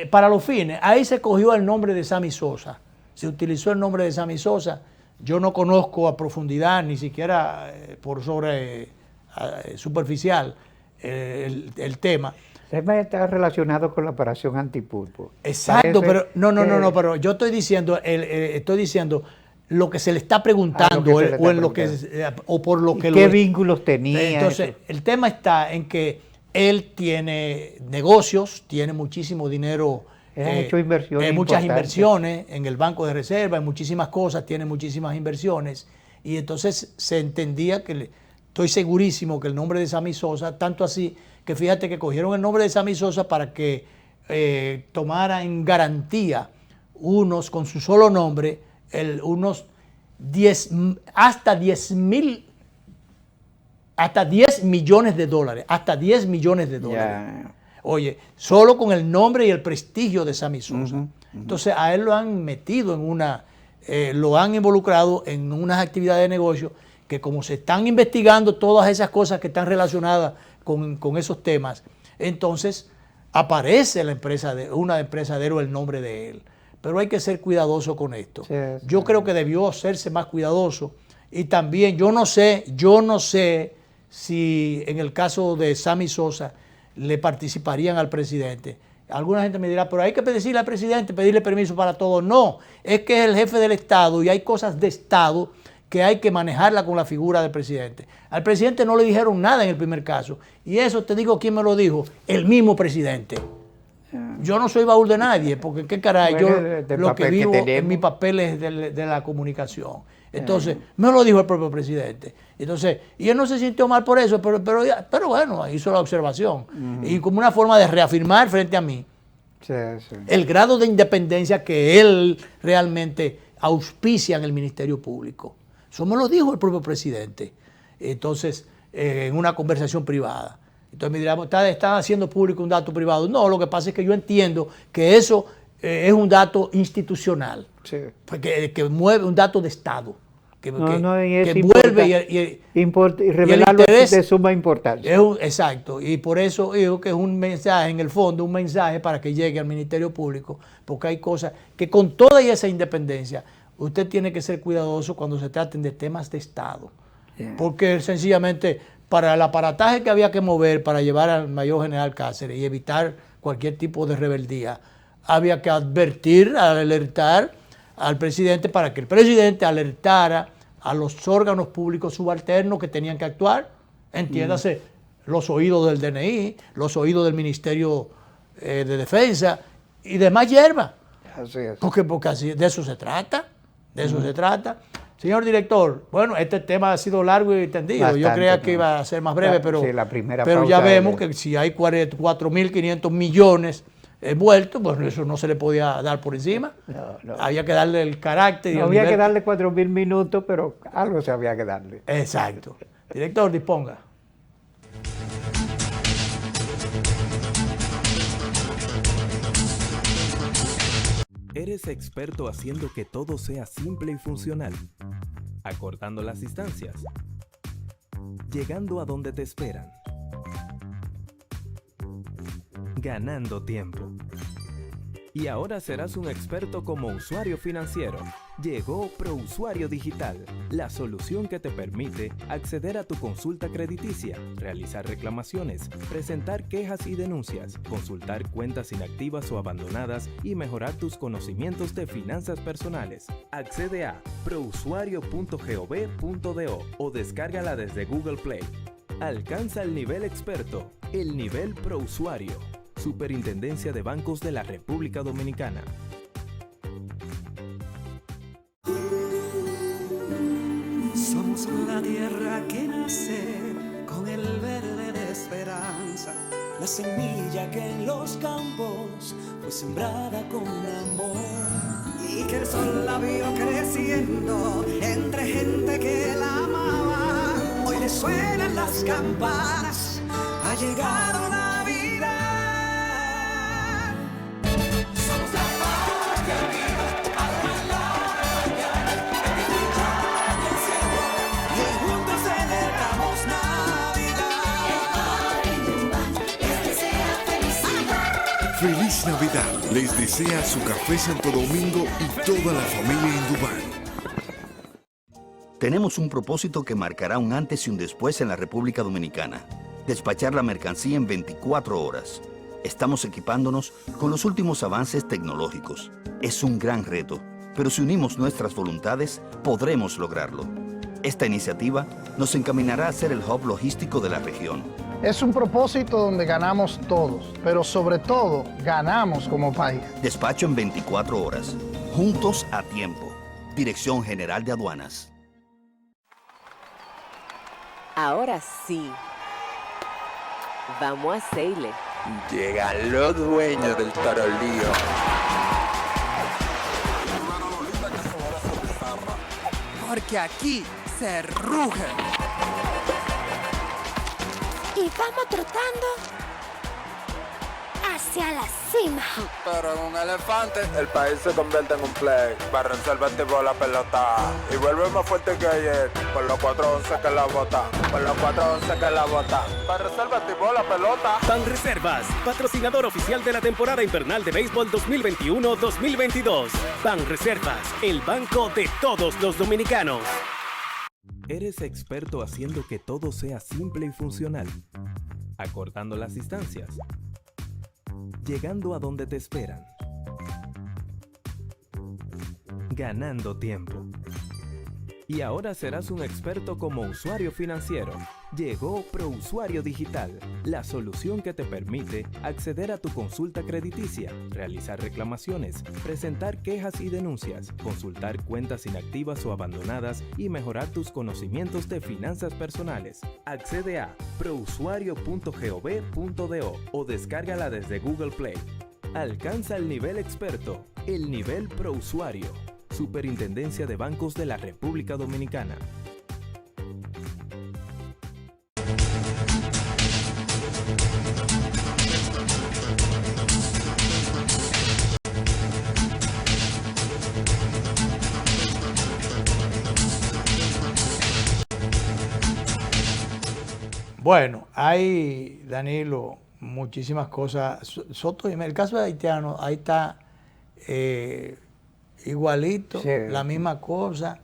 Speaker 1: para los fines, ahí se cogió el nombre de Sammy Sosa, se utilizó el nombre de Sammy Sosa. Yo no conozco a profundidad, ni siquiera por sobre superficial el tema.
Speaker 2: El tema está relacionado con la operación antipulpo.
Speaker 1: Exacto,
Speaker 2: Parece
Speaker 1: pero no, pero yo estoy diciendo lo que se le está preguntando o por lo que
Speaker 2: ¿Qué vínculos tenía?
Speaker 1: Entonces, el tema está en que él tiene negocios, tiene muchísimo dinero.
Speaker 2: Hecho inversiones
Speaker 1: muchas
Speaker 2: importantes.
Speaker 1: inversiones en el Banco de Reserva, en muchísimas cosas, tiene muchísimas inversiones. Y entonces se entendía estoy segurísimo que el nombre de Sammy Sosa, tanto así que fíjate que cogieron el nombre de Sammy Sosa para que tomara en garantía con su solo nombre, hasta 10 millones de dólares. Hasta 10 millones de dólares.
Speaker 2: Ya.
Speaker 1: Oye, solo con el nombre y el prestigio de Sammy Sosa. Entonces a él lo han metido lo han involucrado en unas actividades de negocio que como se están investigando todas esas cosas que están relacionadas con esos temas, entonces aparece una empresa de el nombre de él. Pero hay que ser cuidadoso con esto.
Speaker 2: Sí.
Speaker 1: Yo creo que debió hacerse más cuidadoso. Y también yo no sé si en el caso de Sammy Sosa le participarían al presidente. Alguna gente me dirá, pero hay que decirle al presidente, pedirle permiso para todo. No, es que es el jefe del Estado y hay cosas de Estado que hay que manejarla con la figura del presidente. Al presidente no le dijeron nada en el primer caso. Y eso te digo, ¿quién me lo dijo? El mismo presidente. Yo no soy baúl de nadie, porque qué caray,
Speaker 2: Bueno,
Speaker 1: yo lo que vivo en mi papel es de la comunicación. Entonces, me lo dijo el propio presidente. Entonces, y él no se sintió mal por eso, pero bueno, hizo la observación. Y como una forma de reafirmar frente a mí el grado de independencia que él realmente auspicia en el Ministerio Público. Eso me lo dijo el propio presidente. Entonces, en una conversación privada. Entonces me dirán, ¿está haciendo público un dato privado? No, lo que pasa es que yo entiendo que eso es un dato institucional, que mueve un dato de Estado, que envuelve
Speaker 2: y revelarlo es de suma importancia.
Speaker 1: Exacto, y por eso digo que es un mensaje, en el fondo, un mensaje para que llegue al Ministerio Público, porque hay cosas que con toda esa independencia, usted tiene que ser cuidadoso cuando se traten de temas de Estado, porque sencillamente para el aparataje que había que mover para llevar al mayor general Cáceres y evitar cualquier tipo de rebeldía, había que alertar al presidente para que el presidente alertara a los órganos públicos subalternos que tenían que actuar, entiéndase, los oídos del DNI, los oídos del Ministerio de Defensa y demás hierba.
Speaker 2: Así es.
Speaker 1: Porque así, de eso se trata, Señor director, bueno, este tema ha sido largo y tendido.
Speaker 2: Bastante,
Speaker 1: yo creía que iba a ser más breve, pero ya vemos que si hay 4.500 millones envueltos, pues eso no se le podía dar por encima.
Speaker 2: No.
Speaker 1: Había que darle el carácter. Y
Speaker 2: había que darle 4.000 minutos, pero algo se había que darle.
Speaker 1: Exacto. Director, disponga.
Speaker 6: ¿Eres experto haciendo que todo sea simple y funcional? Acortando las distancias, llegando a donde te esperan. Ganando tiempo. Y ahora serás un experto como usuario financiero. Llegó ProUsuario Digital, la solución que te permite acceder a tu consulta crediticia, realizar reclamaciones, presentar quejas y denuncias, consultar cuentas inactivas o abandonadas y mejorar tus conocimientos de finanzas personales. Accede a prousuario.gov.do o descárgala desde Google Play. Alcanza el nivel experto, el nivel ProUsuario. Superintendencia de Bancos de la República Dominicana.
Speaker 7: Somos la tierra que nace con el verde de esperanza, la semilla que en los campos fue sembrada con amor y que el sol la vio creciendo entre gente que la amaba. Hoy le suenan las campanas, ha llegado Navidad. Somos la patria viva, alma en la mañana, y juntos celebramos Navidad. Les desea felicidad.
Speaker 8: Feliz Navidad les desea su café Santo Domingo y toda la familia en Dubán.
Speaker 9: Tenemos un propósito que marcará un antes y un después en la República Dominicana. Despachar la mercancía en 24 horas. Estamos equipándonos con los últimos avances tecnológicos. Es un gran reto, pero si unimos nuestras voluntades, podremos lograrlo. Esta iniciativa nos encaminará a ser el hub logístico de la región.
Speaker 10: Es un propósito donde ganamos todos, pero sobre todo ganamos como país.
Speaker 9: Despacho en 24 horas. Juntos a tiempo. Dirección General de Aduanas.
Speaker 11: Ahora sí. Vamos a Seile.
Speaker 12: Llegan los dueños del tarolío.
Speaker 7: Porque aquí se ruge.
Speaker 13: Y vamos trotando hacia la cima.
Speaker 12: Pero en un elefante, el país se convierte en un play. Para resolver tipo la pelota. Y vuelve más fuerte que ayer. Por los 4-11 que la bota. Por los 4-11 que la bota. Para resolver tipo la pelota.
Speaker 14: Banreservas, patrocinador oficial de la temporada invernal de béisbol 2021-2022. Banreservas, el banco de todos los dominicanos.
Speaker 6: ¿Eres experto haciendo que todo sea simple y funcional? Acortando las distancias. Llegando a donde te esperan. Ganando tiempo. Y ahora serás un experto como usuario financiero. Llegó ProUsuario Digital, la solución que te permite acceder a tu consulta crediticia, realizar reclamaciones, presentar quejas y denuncias, consultar cuentas inactivas o abandonadas y mejorar tus conocimientos de finanzas personales. Accede a prousuario.gov.do o descárgala desde Google Play. Alcanza el nivel experto, el nivel ProUsuario. Superintendencia de Bancos de la República Dominicana.
Speaker 1: Bueno, hay, Danilo, muchísimas cosas. Soto, en el caso de haitiano, ahí está igualito, sí, la misma cosa.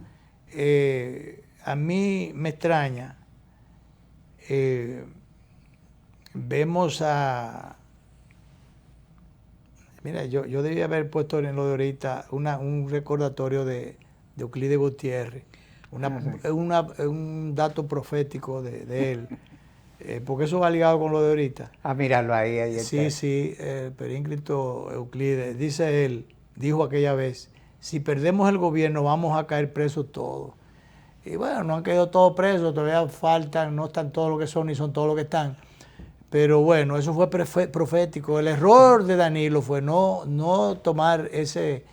Speaker 1: A mí me extraña. Vemos a... Mira, yo debía haber puesto en lo de ahorita un recordatorio de Euclides Gutiérrez, un dato profético de él. Porque eso va ligado con lo de ahorita.
Speaker 2: Ah, míralo ahí.
Speaker 1: Sí,
Speaker 2: está.
Speaker 1: sí, el perínclito Euclides. Dice él, dijo aquella vez, si perdemos el gobierno vamos a caer presos todos. Y bueno, no han caído todos presos, todavía faltan, no están todos lo que son ni son todos lo que están. Pero bueno, eso fue profético. El error de Danilo fue no tomar ese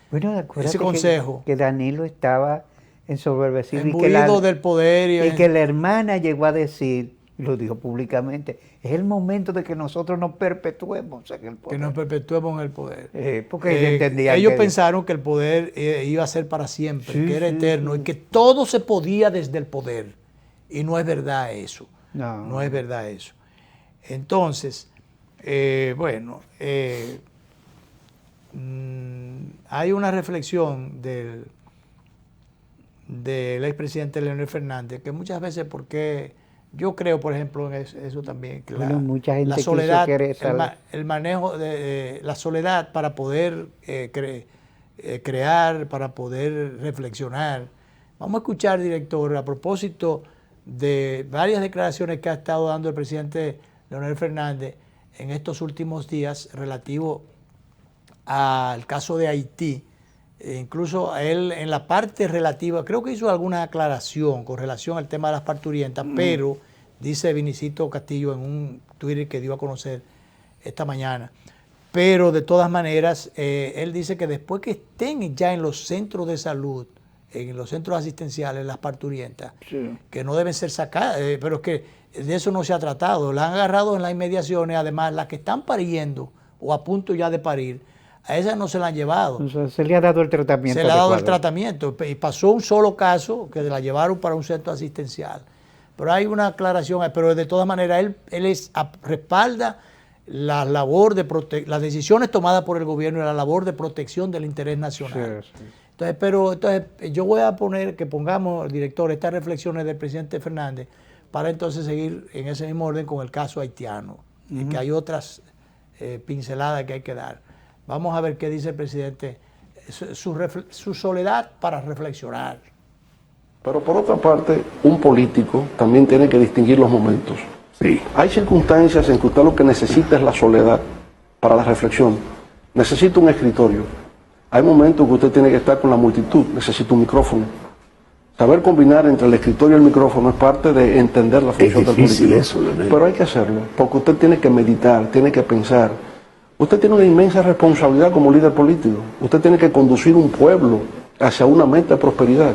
Speaker 1: consejo.
Speaker 2: Que Danilo estaba ensoberbecido.
Speaker 1: Embuido del poder.
Speaker 2: Y que la hermana llegó a decir, y lo dijo públicamente, es el momento de que nosotros nos perpetuemos en el poder.
Speaker 1: Que nos perpetuemos en el poder.
Speaker 2: Porque
Speaker 1: ellos pensaron que el poder iba a ser para siempre, sí, que era eterno, y que todo se podía desde el poder. Y no es verdad eso. No es verdad eso. Entonces, hay una reflexión del expresidente Leonel Fernández, que muchas veces, porque yo creo, por ejemplo, en eso también, que
Speaker 2: mucha gente
Speaker 1: la soledad,
Speaker 2: quiso
Speaker 1: el manejo de la soledad para poder crear, para poder reflexionar. Vamos a escuchar, director, a propósito de varias declaraciones que ha estado dando el presidente Leonel Fernández en estos últimos días relativo al caso de Haití. Incluso él en la parte relativa, creo que hizo alguna aclaración con relación al tema de las parturientas, pero dice Vinicito Castillo en un Twitter que dio a conocer esta mañana, pero de todas maneras él dice que después que estén ya en los centros de salud, en los centros asistenciales, las parturientas, que no deben ser sacadas, pero es que de eso no se ha tratado, la han agarrado en las inmediaciones, además las que están pariendo o a punto ya de parir, a esas no se la han llevado.
Speaker 2: Entonces, se le ha dado el tratamiento.
Speaker 1: Se le ha dado el tratamiento y pasó un solo caso que la llevaron para un centro asistencial. Pero hay una aclaración, pero de todas maneras él respalda la labor de las decisiones tomadas por el gobierno y la labor de protección del interés nacional. Sí. Entonces, yo voy a poner que pongamos, director, estas reflexiones del presidente Fernández para entonces seguir en ese mismo orden con el caso haitiano, y que hay otras pinceladas que hay que dar. Vamos a ver qué dice el presidente, su soledad para reflexionar.
Speaker 15: Pero por otra parte, un político también tiene que distinguir los momentos. Sí. Hay circunstancias en que usted lo que necesita es la soledad para la reflexión. Necesita un escritorio. Hay momentos que usted tiene que estar con la multitud, necesita un micrófono. Saber combinar entre el escritorio y el micrófono es parte de entender la función del político. Eso, pero hay que hacerlo, porque usted tiene que meditar, tiene que pensar. Usted tiene una inmensa responsabilidad como líder político. Usted tiene que conducir un pueblo hacia una meta de prosperidad.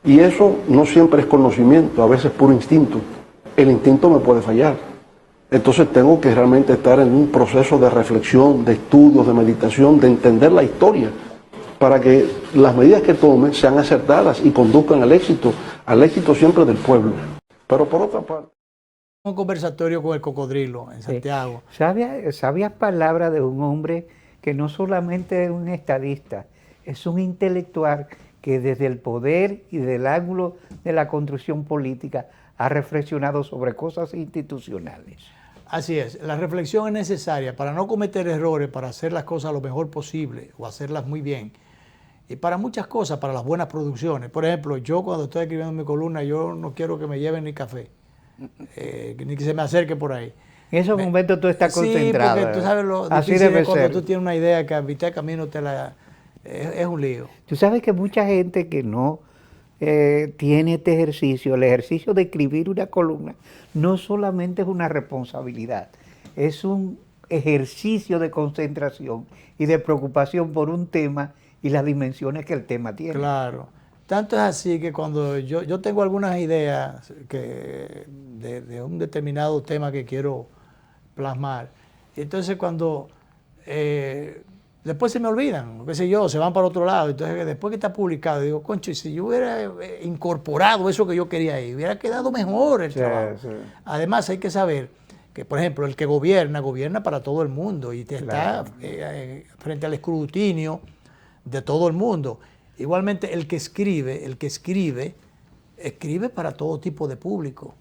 Speaker 15: Y eso no siempre es conocimiento, a veces es puro instinto. El instinto me puede fallar. Entonces tengo que realmente estar en un proceso de reflexión, de estudios, de meditación, de entender la historia, para que las medidas que tome sean acertadas y conduzcan al éxito siempre del pueblo. Pero por otra parte...
Speaker 1: Un conversatorio con el Cocodrilo en Santiago.
Speaker 2: Sabias palabras de un hombre que no solamente es un estadista, es un intelectual que desde el poder y del ángulo de la construcción política ha reflexionado sobre cosas institucionales.
Speaker 1: Así es, la reflexión es necesaria para no cometer errores, para hacer las cosas lo mejor posible o hacerlas muy bien. Y para muchas cosas, para las buenas producciones. Por ejemplo, yo cuando estoy escribiendo mi columna, yo no quiero que me lleven ni café. Ni que se me acerque por ahí.
Speaker 2: En esos momentos tú estás concentrado.
Speaker 1: Sí, porque tú sabes lo difícil es cuando tú tienes una idea que a mitad de camino es un lío.
Speaker 2: Tú sabes que mucha gente que no tiene este ejercicio, el ejercicio de escribir una columna, no solamente es una responsabilidad, es un ejercicio de concentración y de preocupación por un tema y las dimensiones que el tema tiene.
Speaker 1: Claro. Tanto es así que cuando yo tengo algunas ideas de un determinado tema que quiero plasmar, y entonces cuando después se me olvidan, qué sé yo, se van para otro lado, entonces después que está publicado, digo, concho, y si yo hubiera incorporado eso que yo quería ahí, hubiera quedado mejor el trabajo. Sí. Además hay que saber que, por ejemplo, el que gobierna para todo el mundo y está frente al escrutinio de todo el mundo. Igualmente el que escribe para todo tipo de público.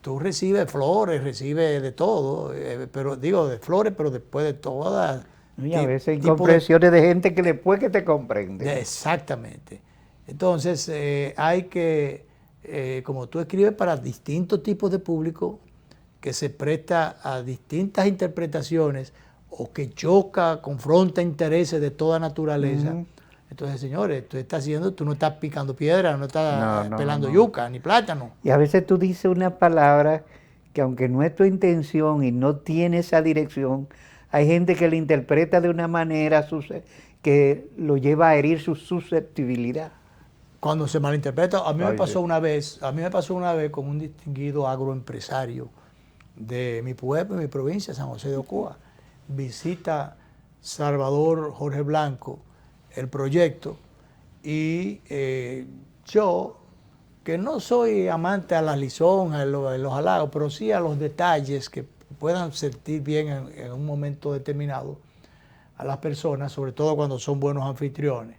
Speaker 1: Tú recibes flores, recibes de todo, pero digo de flores, pero después de todas.
Speaker 2: Y a veces incomprensiones de gente que después que te comprende.
Speaker 1: Exactamente. Entonces hay que, como tú escribes para distintos tipos de público, que se presta a distintas interpretaciones o que choca, confronta intereses de toda naturaleza. Entonces, señores, tú no estás picando piedra, no estás pelando yuca, ni plátano.
Speaker 2: Y a veces tú dices una palabra que aunque no es tu intención y no tiene esa dirección, hay gente que la interpreta de una manera que lo lleva a herir su susceptibilidad.
Speaker 1: Cuando se malinterpreta, a mí me pasó una vez con un distinguido agroempresario de mi pueblo, de mi provincia, San José de Ocoa. Visita Salvador Jorge Blanco el proyecto y yo que no soy amante a las lisonjas, a los halagos, pero sí a los detalles que puedan sentir bien en un momento determinado a las personas, sobre todo cuando son buenos anfitriones.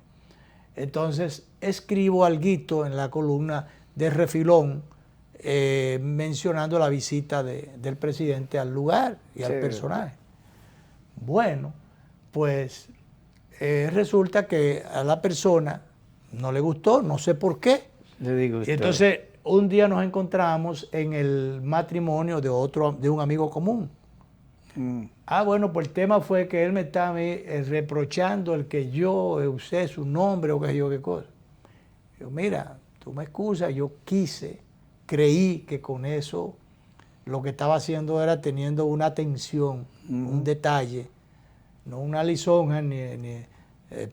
Speaker 1: Entonces escribo alguito en la columna de refilón, mencionando la visita del presidente al lugar y al personaje. Bueno, pues resulta que a la persona no le gustó, no sé por qué. Y entonces un día nos encontramos en el matrimonio de un amigo común. Bueno, pues el tema fue que él me estaba reprochando el que yo usé su nombre o qué sé yo qué cosa. Yo, mira, tú me excusas, yo creí que con eso lo que estaba haciendo era teniendo una atención, un detalle, no una lisonja,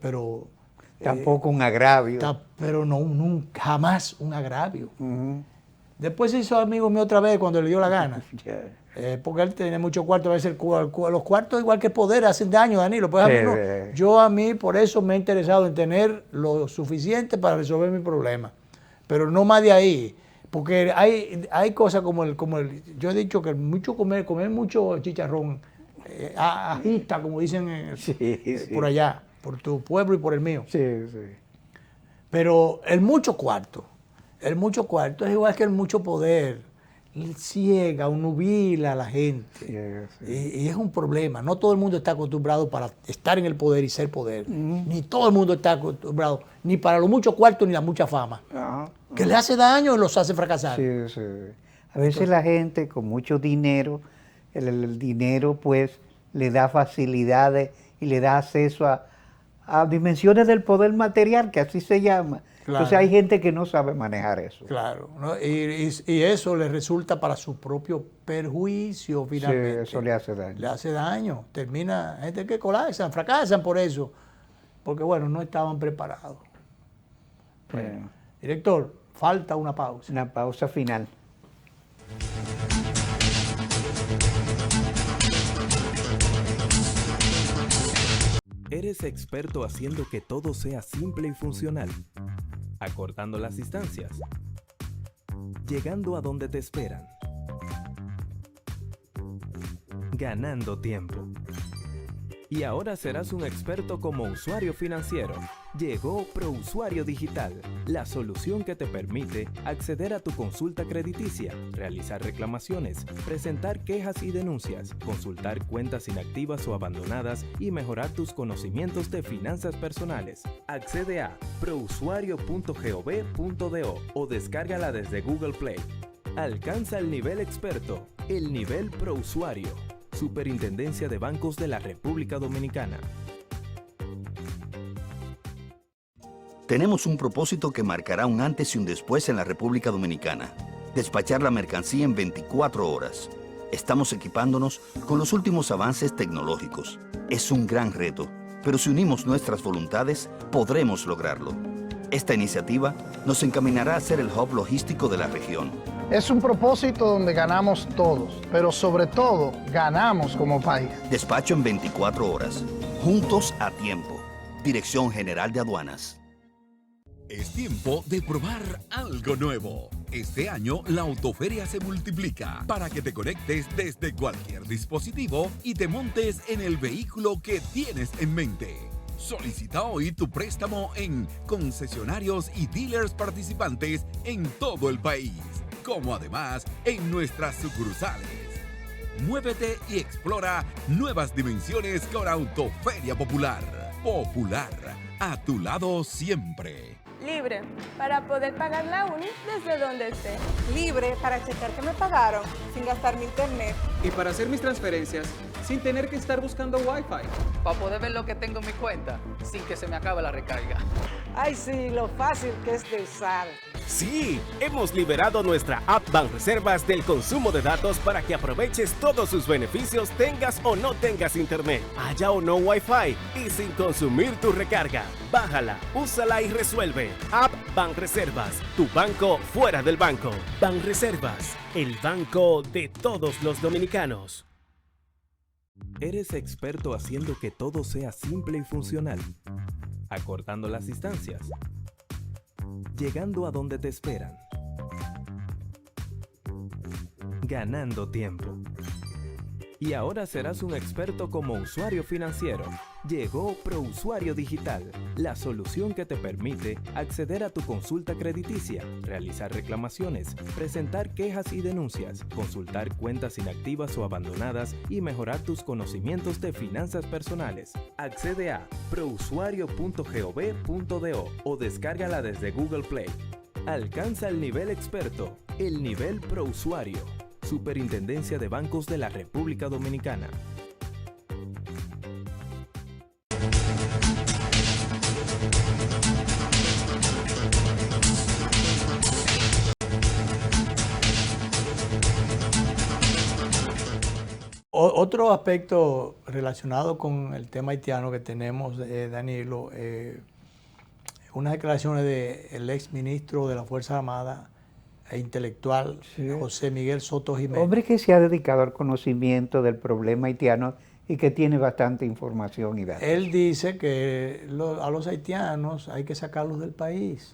Speaker 1: pero...
Speaker 2: Tampoco un agravio.
Speaker 1: Pero jamás un agravio. Después se hizo amigo mío otra vez cuando le dio la gana. Porque él tenía mucho cuarto, a veces los cuartos igual que poder hacen daño, Danilo. Pues yo a mí por eso me he interesado en tener lo suficiente para resolver mi problema. Pero no más de ahí. Porque hay cosas como yo he dicho que comer mucho chicharrón, agita, como dicen por allá, por tu pueblo y por el mío. Pero el mucho cuarto es igual que el mucho poder. Ciega, nubila a la gente. Y es un problema. No todo el mundo está acostumbrado para estar en el poder y ser poder. Ni todo el mundo está acostumbrado ni para lo mucho cuarto ni la mucha fama. Que le hace daño y los hace fracasar.
Speaker 2: A veces la gente con mucho dinero, el dinero pues le da facilidades y le da acceso a dimensiones del poder material, que así se llama. Entonces hay gente que no sabe manejar eso.
Speaker 1: Claro, ¿no? Y eso le resulta para su propio perjuicio finalmente.
Speaker 2: Sí, eso le hace daño.
Speaker 1: Le hace daño. Termina, gente que colapsan, fracasan por eso. Porque bueno, no estaban preparados. Bueno. Director, falta una pausa.
Speaker 2: Una pausa final.
Speaker 6: ¿Eres experto haciendo que todo sea simple y funcional? Acortando las distancias. Llegando a donde te esperan. Ganando tiempo. Y ahora serás un experto como usuario financiero. Llegó ProUsuario Digital, la solución que te permite acceder a tu consulta crediticia, realizar reclamaciones, presentar quejas y denuncias, consultar cuentas inactivas o abandonadas y mejorar tus conocimientos de finanzas personales. Accede a prousuario.gov.do o descárgala desde Google Play. Alcanza el nivel experto, el nivel ProUsuario. Superintendencia de Bancos de la República Dominicana.
Speaker 9: Tenemos un propósito que marcará un antes y un después en la República Dominicana. Despachar la mercancía en 24 horas. Estamos equipándonos con los últimos avances tecnológicos. Es un gran reto, pero si unimos nuestras voluntades, podremos lograrlo. Esta iniciativa nos encaminará a ser el hub logístico de la región.
Speaker 10: Es un propósito donde ganamos todos, pero sobre todo ganamos como país.
Speaker 9: Despacho en 24 horas. Juntos a tiempo. Dirección General de Aduanas.
Speaker 16: Es tiempo de probar algo nuevo. Este año la Autoferia se multiplica para que te conectes desde cualquier dispositivo y te montes en el vehículo que tienes en mente. Solicita hoy tu préstamo en concesionarios y dealers participantes en todo el país, como además en nuestras sucursales. Muévete y explora nuevas dimensiones con Autoferia Popular. Popular, a tu lado siempre.
Speaker 17: Libre, para poder pagar la uni desde donde esté.
Speaker 18: Libre para checar que me pagaron sin gastar mi internet.
Speaker 19: Y para hacer mis transferencias sin tener que estar buscando Wi-Fi.
Speaker 20: Para poder ver lo que tengo en mi cuenta sin que se me acabe la recarga.
Speaker 18: Ay, sí, lo fácil que es de usar.
Speaker 14: Sí, hemos liberado nuestra app Banreservas del consumo de datos para que aproveches todos sus beneficios tengas o no tengas internet, haya o no Wi-Fi y sin consumir tu recarga. Bájala, úsala y resuelve. App Banreservas, tu banco fuera del banco. Banreservas, el banco de todos los dominicanos.
Speaker 6: ¿Eres experto haciendo que todo sea simple y funcional? Acortando las distancias. Llegando a donde te esperan. ganando tiempo. Y ahora serás un experto como usuario financiero. Llegó ProUsuario Digital, la solución que te permite acceder a tu consulta crediticia, realizar reclamaciones, presentar quejas y denuncias, consultar cuentas inactivas o abandonadas y mejorar tus conocimientos de finanzas personales. Accede a prousuario.gov.do o descárgala desde Google Play. Alcanza el nivel experto, el nivel ProUsuario. Superintendencia de Bancos de la República Dominicana.
Speaker 1: Otro aspecto relacionado con el tema haitiano que tenemos, Danilo, unas declaraciones del ex ministro de la Fuerza Armada e intelectual, José Miguel Soto Jiménez.
Speaker 2: Hombre que se ha dedicado al conocimiento del problema haitiano y que tiene bastante información y datos.
Speaker 1: Él dice que a los haitianos hay que sacarlos del país.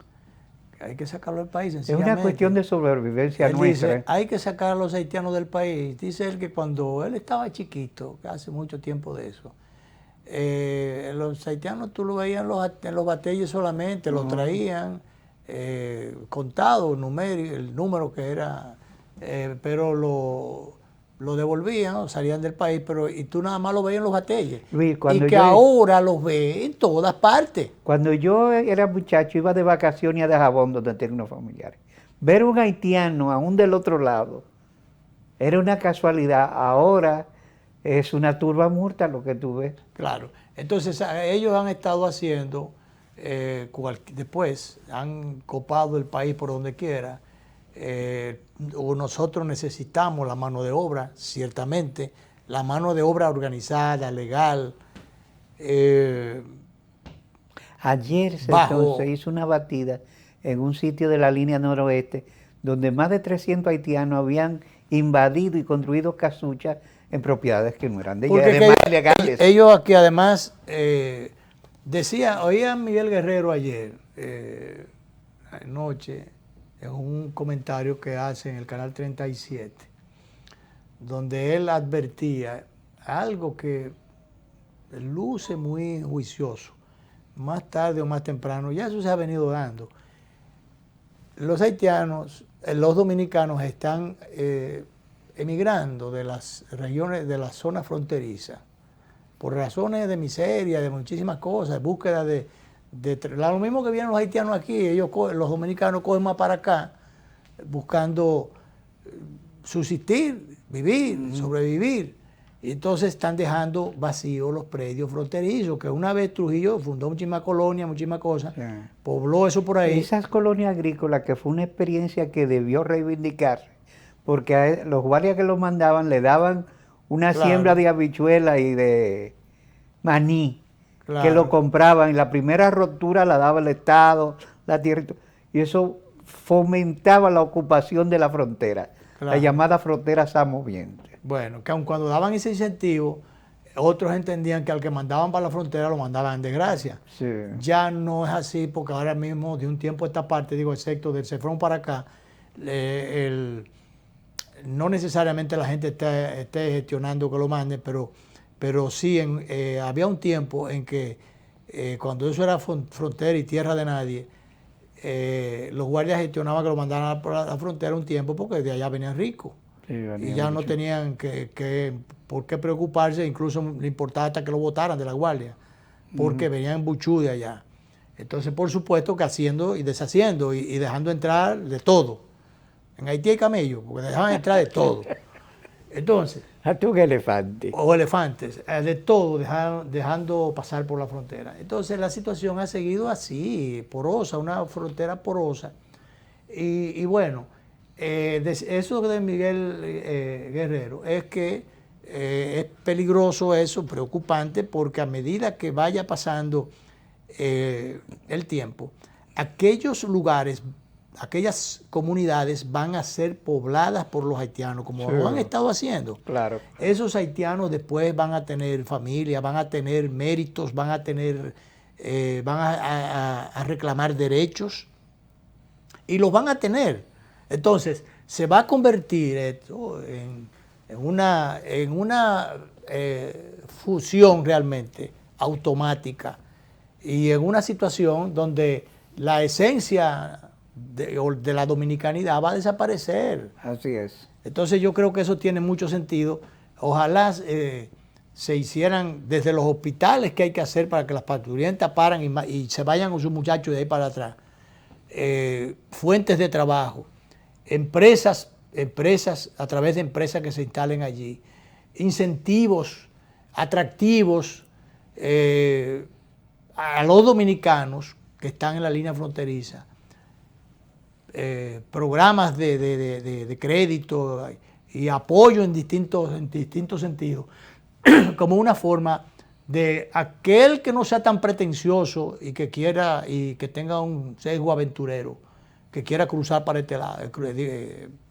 Speaker 1: Hay que sacarlos del país, sencillamente.
Speaker 2: Es una cuestión de sobrevivencia nuestra.
Speaker 1: Dice, hay que sacar a los haitianos del país. Dice él que cuando él estaba chiquito, que hace mucho tiempo de eso, los haitianos tú lo veías en los batalles solamente, los traían contado, el número que era, pero lo devolvían, salían del país, y tú nada más lo veías en los batalles.
Speaker 2: Luis,
Speaker 1: y que ahora los ve en todas partes.
Speaker 2: Cuando yo era muchacho, iba de vacaciones a Dajabón, donde tengo unos familiares. Ver un haitiano aún del otro lado era una casualidad. Ahora es una turba muerta lo que tú ves.
Speaker 1: Claro. Entonces ellos han estado haciendo, después han copado el país por donde quiera. Nosotros necesitamos la mano de obra, ciertamente, la mano de obra organizada, legal.
Speaker 2: Ayer se hizo una batida en un sitio de la línea noroeste donde más de 300 haitianos habían invadido y construido casuchas en propiedades que no eran de ellos, además ilegales.
Speaker 1: Ellos aquí además oía a Miguel Guerrero ayer, anoche, en un comentario que hace en el canal 37, donde él advertía algo que luce muy juicioso, más tarde o más temprano, ya eso se ha venido dando. Los haitianos, los dominicanos están emigrando de las regiones, de las zonas fronterizas, por razones de miseria, de muchísimas cosas, búsqueda de lo mismo que vienen los haitianos aquí, los dominicanos cogen más para acá, buscando subsistir, vivir, sobrevivir. Y entonces están dejando vacíos los predios fronterizos, que una vez Trujillo fundó muchísimas colonias, muchísimas cosas, pobló eso por ahí.
Speaker 2: Esas colonias agrícolas, que fue una experiencia que debió reivindicarse, porque a los guardias que los mandaban le daban una siembra de habichuela y de maní, que lo compraban, y la primera rotura la daba el Estado, la tierra, y eso fomentaba la ocupación de la frontera, la llamada frontera samoviente.
Speaker 1: Bueno, que aun cuando daban ese incentivo, otros entendían que al que mandaban para la frontera lo mandaban en desgracia.
Speaker 2: Sí.
Speaker 1: Ya no es así, porque ahora mismo, de un tiempo a esta parte, excepto del Cefrón para acá, no necesariamente la gente esté gestionando que lo manden, pero sí había un tiempo en que cuando eso era frontera y tierra de nadie, los guardias gestionaban que lo mandaran a la frontera un tiempo porque de allá venían ricos. Sí, y ya no tenían por qué preocuparse, incluso le importaba hasta que lo botaran de la guardia, porque venían buchú de allá. Entonces, por supuesto que haciendo y deshaciendo y dejando entrar de todo. En Haití hay camellos, porque dejaban entrar de todo. Entonces...
Speaker 2: Hasta un elefante.
Speaker 1: O elefantes, de todo, dejando pasar por la frontera. Entonces la situación ha seguido así, porosa, una frontera porosa. Y bueno, eso de Miguel Guerrero es que es peligroso eso, preocupante, porque a medida que vaya pasando el tiempo, aquellos lugares, aquellas comunidades van a ser pobladas por los haitianos, como lo han estado haciendo.
Speaker 2: Claro.
Speaker 1: Esos haitianos después van a tener familia, van a tener méritos, van a tener, van a reclamar derechos y los van a tener. Entonces, se va a convertir esto en una fusión realmente automática y en una situación donde la esencia de la dominicanidad va a desaparecer.
Speaker 2: Así es.
Speaker 1: Entonces yo creo que eso tiene mucho sentido. Ojalá se hicieran desde los hospitales que hay que hacer para que las parturientas paran y se vayan con sus muchachos de ahí para atrás. Fuentes de trabajo, empresas a través de empresas que se instalen allí, incentivos atractivos a los dominicanos que están en la línea fronteriza, programas de crédito y apoyo en distintos sentidos, como una forma de aquel que no sea tan pretencioso y que quiera y que tenga un sesgo aventurero, que quiera cruzar para este lado,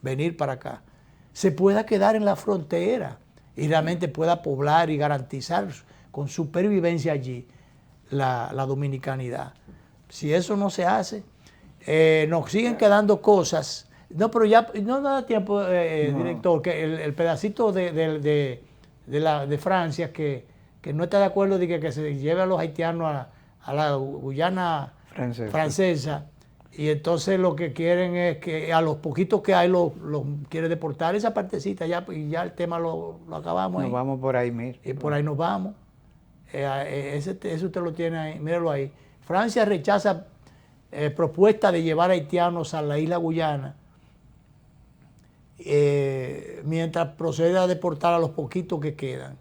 Speaker 1: venir para acá, se pueda quedar en la frontera y realmente pueda poblar y garantizar con supervivencia allí la dominicanidad. Si eso no se hace, nos siguen quedando cosas. No, pero ya no da tiempo, no. Director, que el pedacito de Francia que no está de acuerdo de que se lleve a los haitianos a la Guyana francesa, y entonces lo que quieren es que a los poquitos que hay los quiere deportar, esa partecita ya, y ya el tema lo acabamos ahí.
Speaker 2: Nos vamos por ahí, mira.
Speaker 1: Y por ahí nos vamos. Eso usted lo tiene ahí, míralo ahí. Francia rechaza propuesta de llevar haitianos a la isla Guyana, mientras procede a deportar a los poquitos que quedan.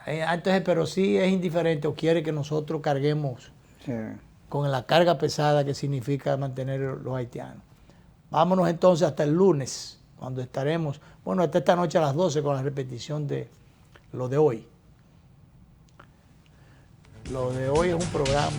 Speaker 1: Entonces, pero sí es indiferente o quiere que nosotros carguemos con la carga pesada que significa mantener los haitianos. Vámonos entonces hasta el lunes, cuando estaremos, bueno, hasta esta noche a las 12 con la repetición de lo de hoy. Lo de hoy es un programa.